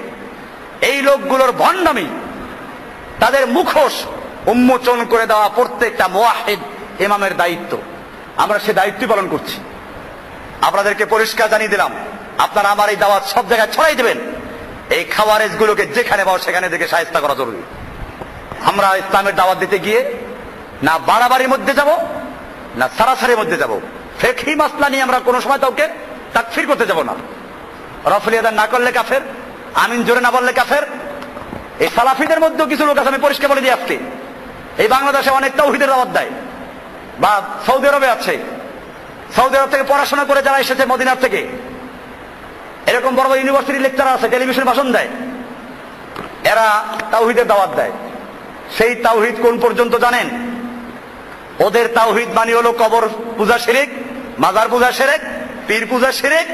এই লোকগুলোর ভণ্ডামি, তাদের মুখোশ উন্মোচন করে দেওয়া প্রত্যেকটা মুওয়াহিদ ইমামের দায়িত্ব। আমরা সে দায়িত্বই পালন করছি। আপনাদেরকে পরিষ্কার জানিয়ে দিলাম, আপনারা আমার এই দাওয়াত সব জায়গায় ছড়াই দেবেন। এই খাওয়ারেজ গুলোকে যেখানে পাও সেখানে থেকে শায়েস্তা করা জরুরি। আমরা ইসলামের দাওয়াত দিতে গিয়ে না বাড়াবাড়ির মধ্যে যাব, না সারাসারির মধ্যে যাব। ফিকহি মাসলা নিয়ে আমরা কোনো সময় কাউকে তাকফির করতে যাব না। রফল ইয়াদান না করলে কাফের, আমিন জোরে না বললে কাফের। এই সালাফিদের মধ্যেও কিছু লোক আছে, আমি পরিষ্কার বলে দিই আজকে, এই বাংলাদেশে অনেক তাওহীদের দাওয়াত দেয়, বা সৌদি আরবে আছে, সৌদি আরব থেকে পড়াশোনা করে যারা এসেছে মদিনার থেকে, এরকম বড় বড় ইউনিভার্সিটি লেকচার আছে, টেলিভিশন ভাষণ দেয়, এরা তাওহীদের দাওয়াত দেয়। সেই তাওহীদ কোন পর্যন্ত জানেন? ওদের তাওহীদ মানে হলো কবর পূজা শিরিক, মাজার পূজা শিরিক, পীর পূজা শিরিক,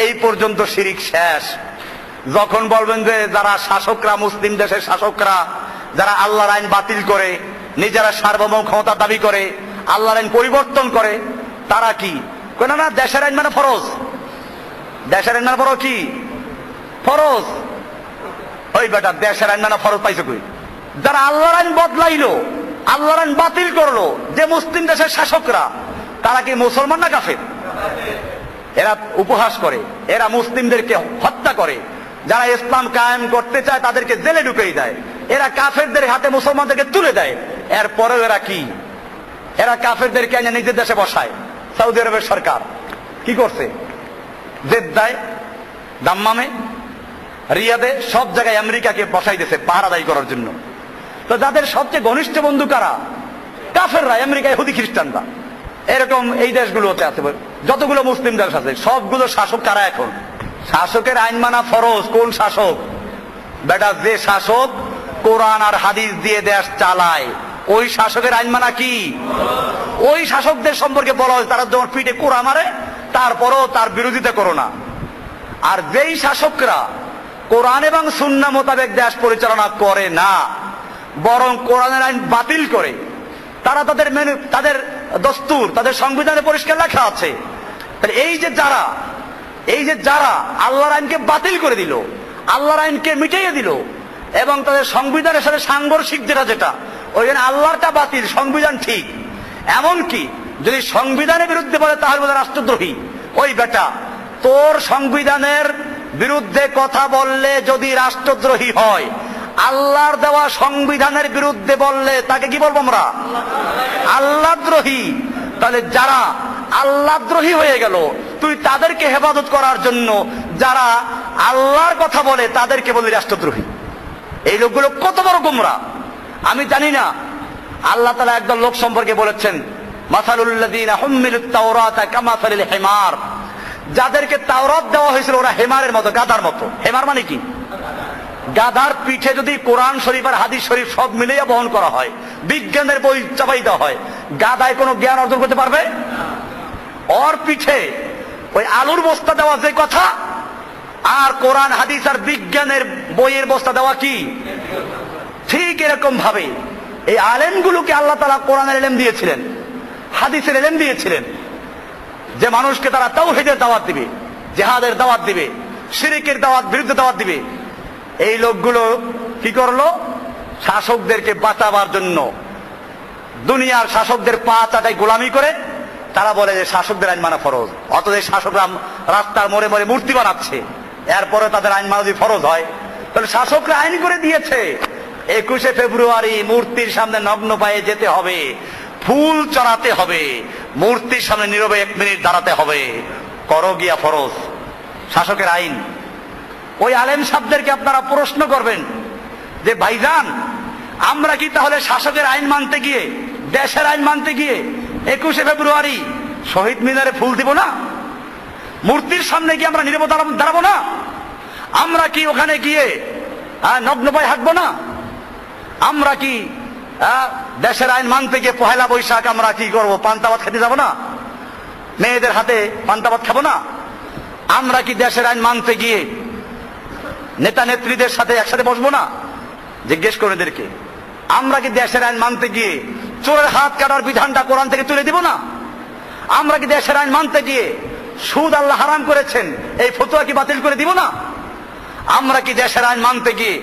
এই পর্যন্ত শিরিক শেষ। যখন বলবেন যে যারা শাসকরা, মুসলিম দেশের শাসকরা যারা আল্লাহর আইন বাতিল করে, নিজেরা সার্বভৌম ক্ষমতা দাবি করে, আল্লাহর আইন পরিবর্তন করে, তারা কি কেন না দেশের আইন মানে ফরজ, দেশের আইন মানে ফরজ কি ফরজ? ওই বেটা দেশের আইন মানে ফরজ পাইছে কই? যারা আল্লাহর আইন বদলাইলো, আল্লাহর আইন বাতিল করলো, যে মুসলিম দেশের শাসকরা, তারা কি মুসলমান না কাফের? এরা উপহাস করে, এরা মুসলিমদেরকে হত্যা করে, যারা ইসলাম কায়েম করতে চায় তাদেরকে জেলে ঢুকিয়ে দেয়, এরা কাফেরদের হাতে মুসলমানদেরকে তুলে দেয়। এরপরেও এরা কি? এরা কাফেরদেরকে এনে নিজের দেশে বসায়। সৌদি আরবের সরকার কি করছে? জেদ্দায়, দাম্মামে, রিয়াদে, সব জায়গায় আমেরিকাকে বসাই দিয়েছে পাহারাদারি করার জন্য। তো যাদের সবচেয়ে ঘনিষ্ঠ বন্ধু কারা? কাফেররা, আমেরিকা, ইহুদি, খ্রিস্টানরা। এরকম এই দেশগুলোতে আছে, যতগুলো মুসলিম দেশ আছে সবগুলো শাসক কারা এখন? শাসকের আইন মানা ফরজ। কোন শাসক? বেটা যে শাসক কোরআন আর হাদিস দিয়ে দেশ চালায়, ওই শাসকের আইন মানা কি? ওই শাসকদের সম্পর্কে বলা হয় তারা যখন পিঠে কোড়া মারে তারপরও তার বিরোধিতা করো না। আর যেই শাসকরা কোরআন এবং সুন্নাহ মোতাবেক দেশ পরিচালনা করে না, বরং কোরআনের আইন বাতিল করে, তারা তাদের দস্তুর, তাদের সংবিধানে পরিষ্কার লেখা আছে। তাহলে এই যে যারা এই যে যারা আল্লাহর আইনকে বাতিল করে দিল, আল্লাহর আইনকে মিটাইয়ে দিল, এবং তাদের সংবিধানের সাথে সাংঘর্ষিক যেটা ওইখানে আল্লাহরটা বাতিল, সংবিধান ঠিক, এমনকি যদি সংবিধানের বিরুদ্ধে বলে তাহলে বলে রাষ্ট্রদ্রোহী। ওই বেটা, তোর সংবিধানের বিরুদ্ধে কথা বললে যদি রাষ্ট্রদ্রোহী হয়, আল্লাহর দেওয়া সংবিধানের বিরুদ্ধে বললে তাকে কি বলবো আমরা? আল্লাহদ্রোহী। তাহলে যারা আল্লাহদ্রোহী হয়ে গেল, তুই তাদেরকে হেফাজত করার জন্য যারা আল্লাহর কথা বলে তাদেরকে বলি রাষ্ট্রদ্রোহী। এই লোকগুলো কত বড় গোমরা আমি জানি না। আল্লাহ তাআলা একদল লোক সম্পর্কে বলেছেন, মাসালুল্লাযীনা হুম্মিলুত তাওরাতা কামাসালিল হিমার, যাদেরকে তাওরাত দেওয়া হয়েছিল ওরা হেমারের মতো, গাধার মতো। হেমার মানে কি? গাধার পিঠে যদি কোরআন শরীফ আর হাদিস শরীফ সব মিলিয়ে বহন করা হয়, বিজ্ঞানের বই চাপাই দেওয়া হয়, গাধায় কোনো জ্ঞান অর্জন করতে পারবে? ওর পিঠে ওই আলুর বস্তা দেওয়া যে কথা, আর কোরআন হাদিস আর বিজ্ঞানের বইয়ের বস্তা দেওয়া কি? ঠিক এরকম ভাবে এই আলেমগুলোকে আল্লাহ তাআলা কোরআনের ইলম দিয়েছিলেন, হাদিসের ইলম দিয়েছিলেন, যে মানুষকে তারা তাওহীদের দাওয়াত দিবে, জিহাদের দাওয়াত দিবে, শিরকের দাওয়াত বিরুদ্ধে দাওয়াত দিবে। এই লোকগুলো কি করলো? শাসকদেরকে বাঁচাবার জন্য দুনিয়ার শাসকদের পা চাটাই গোলামি করে তারা বলে যে শাসকদের আইন মানা ফরজ। অথচ শাসকরা রাস্তার মোড়ে মোড়ে মূর্তি বানাচ্ছে, এরপরে তাদের আইন মানা যদি ফরজ হয়, তাহলে শাসকরা আইন করে দিয়েছে 21শে ফেব্রুয়ারি মূর্তির সামনে নগ্ন পায়ে যেতে হবে, ফুল চড়াতে হবে, মূর্তির সামনে নীরবে 1 মিনিট দাঁড়াতে হবে, করো গিয়া ফরজ, শাসকের আইন। ওই আলেম সাহেবদেরকে আপনারা প্রশ্ন করবেন যে ভাইজান, আমরা কি তাহলে শাসকের আইন মানতে গিয়ে, দেশের আইন মানতে গিয়ে 21শে ফেব্রুয়ারি শহীদ মিনারে ফুল দিব না? মূর্তির সামনে গিয়ে আমরা নীরবে দাঁড়াবো না? আমরা কি ওখানে গিয়ে নগ্ন পায়ে হাঁটবো না? আমরা কি দেশের আইন মানতে গিয়ে পহেলা বৈশাখ আমরা কি করবো? পান্তা ভাত খেতে যাবো না? মেয়েদের হাতে পান্তা ভাত খাবো না? আমরা কি দেশের আইন মানতে গিয়ে নেতা নেত্রীদের সাথে একসাথে বসবো না? জিজ্ঞেস করে এদেরকে। আমরা কি দেশের আইন মানতে গিয়ে চোরের হাত কাটার বিধানটা কোরআন থেকে তুলে দিব না? আমরা কি দেশের আইন মানতে গিয়ে সুদ আল্লাহ হারাম করেছেন এই ফতোয়া কি বাতিল করে দিব না? আমরা কি দেশের আইন মানতে গিয়ে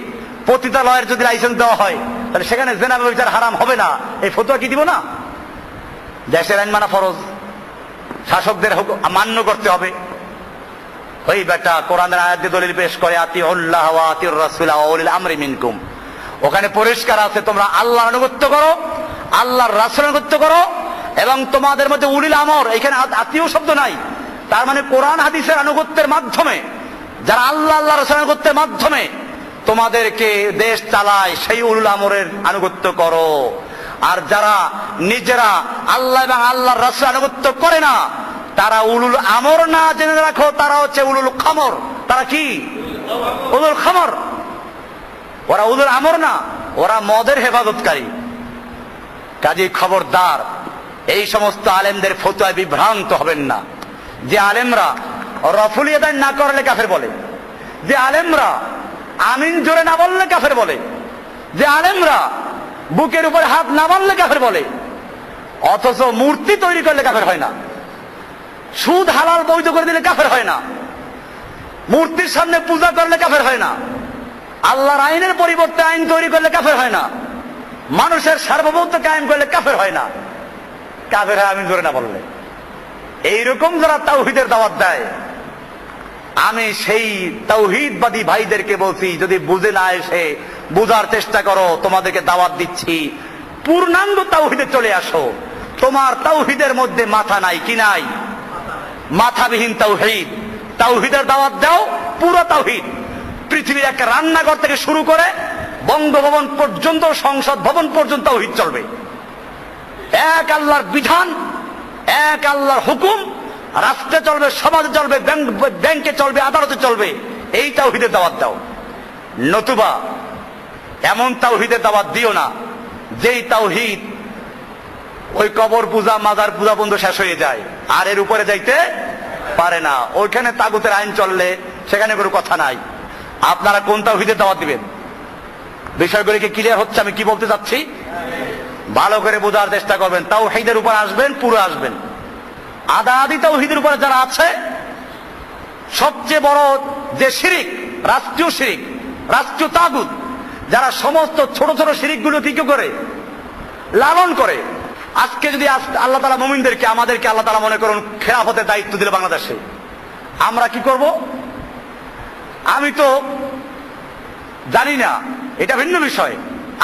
পতিতালয়ের যদি লাইসেন্স দেওয়া হয় তাহলে সেখানে জেনা ব্যভিচার হারাম হবে না এই ফতোয়া কি দিব না? দেশের আইন মানা ফরজ, শাসকদের মান্য করতে হবে। ওই বেটা কোরআনের আয়াত দিয়ে দলিল পেশ করে, আতিউল্লাহ ওয়া আতিউর রাসূল ওয়া উলিল আমরি মিনকুম। ওখানে পরিষ্কার আছে তোমরা আল্লাহর আনুগত্য করো, আল্লাহর রাসূলের আনুগত্য করো, এবং তোমাদের মধ্যে উলিল আমর, এখানে আত্মীয় শব্দ নাই। তার মানে কোরআন হাদিসের আনুগত্যের মাধ্যমে, যারা আল্লাহ রাসূলের আনুগত্যের মাধ্যমে তোমাদেরকে দেশ চালায়, সেই উলুল আমরের আনুগত্য করো। আর যারা নিজেরা আল্লাহ এবং আল্লাহর রাসূলের আনুগত্য করে না, তারা উলুল আমর না, জেনে রাখো তারা হচ্ছে উলুল খামর। তারা কি? উলুল খামর। ওরা উলুল আমর না, ওরা মদের হেফাজতকারী। কাজেই খবরদার, এই সমস্ত আলেমদের ফতোয়ায় বিভ্রান্ত হবেন না। যে আলেমরা রফুল ইয়াদাইন না করলে কাফের বলে, যে আলেমরা আমিন জোরে না বললে কাফের বলে, যে আলেমরা বুকের উপর হাত না বাঁধলে কাফের বলে, অথচ মূর্তি তৈরি করলে কাফের হয় না, সুদ হালাল বৈধ করে দিলে কাফের হয় না, মূর্তির সামনে পূজা করলে কাফের হয় না, আল্লাহর আইনের পরিবর্তে আইন তৈরি করলে কাফের হয় না, মানুষের সার্বভৌমত্ব কায়েম করলে কাফের হয় না। কাফের হয় আমিন জোরে না বললে। এইরকম যারা তাওহীদের দাওয়াত দেয়, আমি সেই তাওহীদবাদী ভাইদেরকে বলছি, যদি বুঝে না এসে বুঝার চেষ্টা করো, তোমাদেরকে দাওয়াত দিচ্ছি পূর্ণাঙ্গ তাওহীদে চলে আসো। তোমার তাওহীদের মধ্যে মাথা নাই, কি নাই? মাথাবিহীন তাওহীদ। তাওহীদের দাওয়াত দাও, পুরো তাওহীদ। পৃথিবীর একটা রান্নাঘর থেকে শুরু করে বঙ্গভবন পর্যন্ত, সংসদ ভবন পর্যন্ত তাওহীদ চলবে। এক আল্লাহর বিধান, এক আল্লাহর হুকুম রাষ্ট্রে চলবে, সমাজে চলবে, ব্যাংকে চলবে, আদালতে চলবে। এই তাওহীদের দাওয়াত দাও। নতুবা এমন তাওহীদের দাওয়াত দিও না যেই তাওহীদ ওই কবর পূজা, মাজার পূজা বন্ধ শেষ হয়ে যায়, আর এর উপরে যাইতে পারে না। ওইখানে তাগুতের আইন চললে সেখানে কোনো কথা নাই। আপনারা কোন তাওহীদের দাওয়াত দিবেন? বিষয়গুলি কি ক্লিয়ার হচ্ছে আমি কি বলতে চাচ্ছি? ভালো করে বোঝার চেষ্টা করবেন। তাওহীদের উপর আসবেন, পুরো আসবেন। আদা আদি তাওহীদের উপরে যারা আছে সবচেয়ে বড় যে শিরিক, রাষ্ট্রীয় শিরিক, রাষ্ট্রীয় তাগুত, যারা সমস্ত ছোট ছোট শিরিকগুলো কি করে লালন করে। আজকে যদি আল্লাহ তাআলা মুমিনদেরকে, আমাদেরকে আল্লাহ তাআলা মনে করুন খেলাফতের দায়িত্ব দিল বাংলাদেশে, আমরা কি করব? আমি তো জানি না, এটা ভিন্ন বিষয়।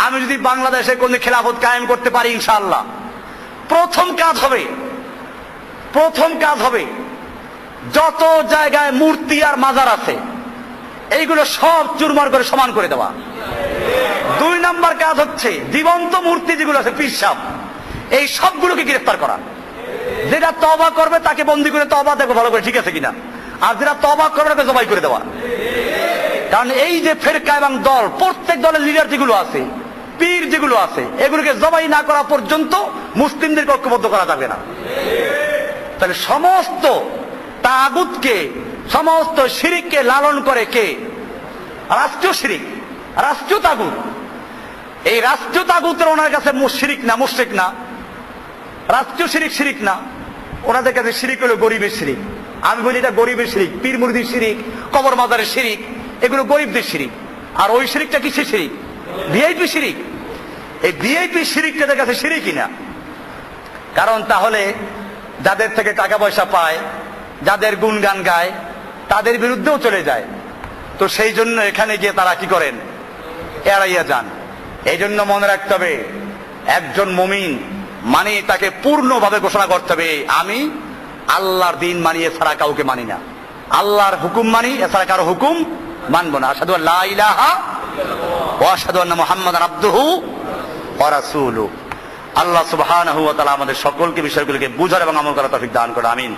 আমি যদি বাংলাদেশে কোন খেলাফত কায়েম করতে পারি, ইনশাআল্লাহ প্রথম কাজ হবে যত জায়গায় মূর্তি আর মাজার আছে এইগুলো সব চুরমার করে সমান করে দেওয়া। 2 নাম্বার কাজ হচ্ছে জীবন্ত মূর্তি যেগুলো আছে, পীর সাহেব, এই সবগুলোকে গ্রেফতার করা। যেটা তওবা করবে তাকে বন্দী করে তওবা দেখো ভালো করে ঠিক আছে কিনা, আর যেটা তওবা করবে তাকে জবাই করে দেওয়া। কারণ এই যে ফেরকা এবং দল, প্রত্যেক দলের লিডার যেগুলো আছে, পীর যেগুলো আছে, এগুলোকে জবাই না করা পর্যন্ত মুসলিমদেরকে ঐক্যবদ্ধ করা যাবে না। তাহলে সমস্ত তাগুতকে, সমস্ত শিরিককে লালন করে কে? রাষ্ট্রীয় শিরিক, রাষ্ট্রীয় তাগুত। এই রাষ্ট্রীয় তাগুতের ওনার কাছে শিরিক না, মুশরিক না, রাষ্ট্রীয় শিরিক না, ওনাদের কাছে শিরিক হলো গরিবের শিরিক। আমি বলি এটা গরিবের শিরিক, পীর মুরিদির শিরিক, কবর মাজারের শিরিক, এগুলো গরিবদের শিরিক। আর ওই শিরিকটা কিসের শিরিক? ভিআইপি শিরিক। এই ভিআইপি শিরিকটা তাদের কাছে শিরিকই না। কারণ তাহলে যাদের থেকে টাকা পয়সা পায়, যাদের গুণগান গায়, তাদের বিরুদ্ধেও চলে যায়। তো সেই জন্য এখানে গিয়ে তারা কি করেন? এড়াইয়া যান। এই জন্য মনে রাখতে হবে, একজন মুমিন মানে তাকে পূর্ণভাবে ঘোষণা করতে হবে, আমি আল্লাহর দিন মানি, এছাড়া কাউকে মানি না। আল্লাহর হুকুম মানি, এছাড়া কারো হুকুম মানবো না। আশহাদু আল্লা ইলাহা ওয়া আশহাদু আন্না মুহাম্মাদান আবদুহু ওয়া রাসূলুহু। আল্লাহ সুবহানাহু ওয়া তাআলা আমাদের সকলকে বিষয়গুলোকে বুঝার এবং আমল করার তৌফিক দান করুন। আমিন।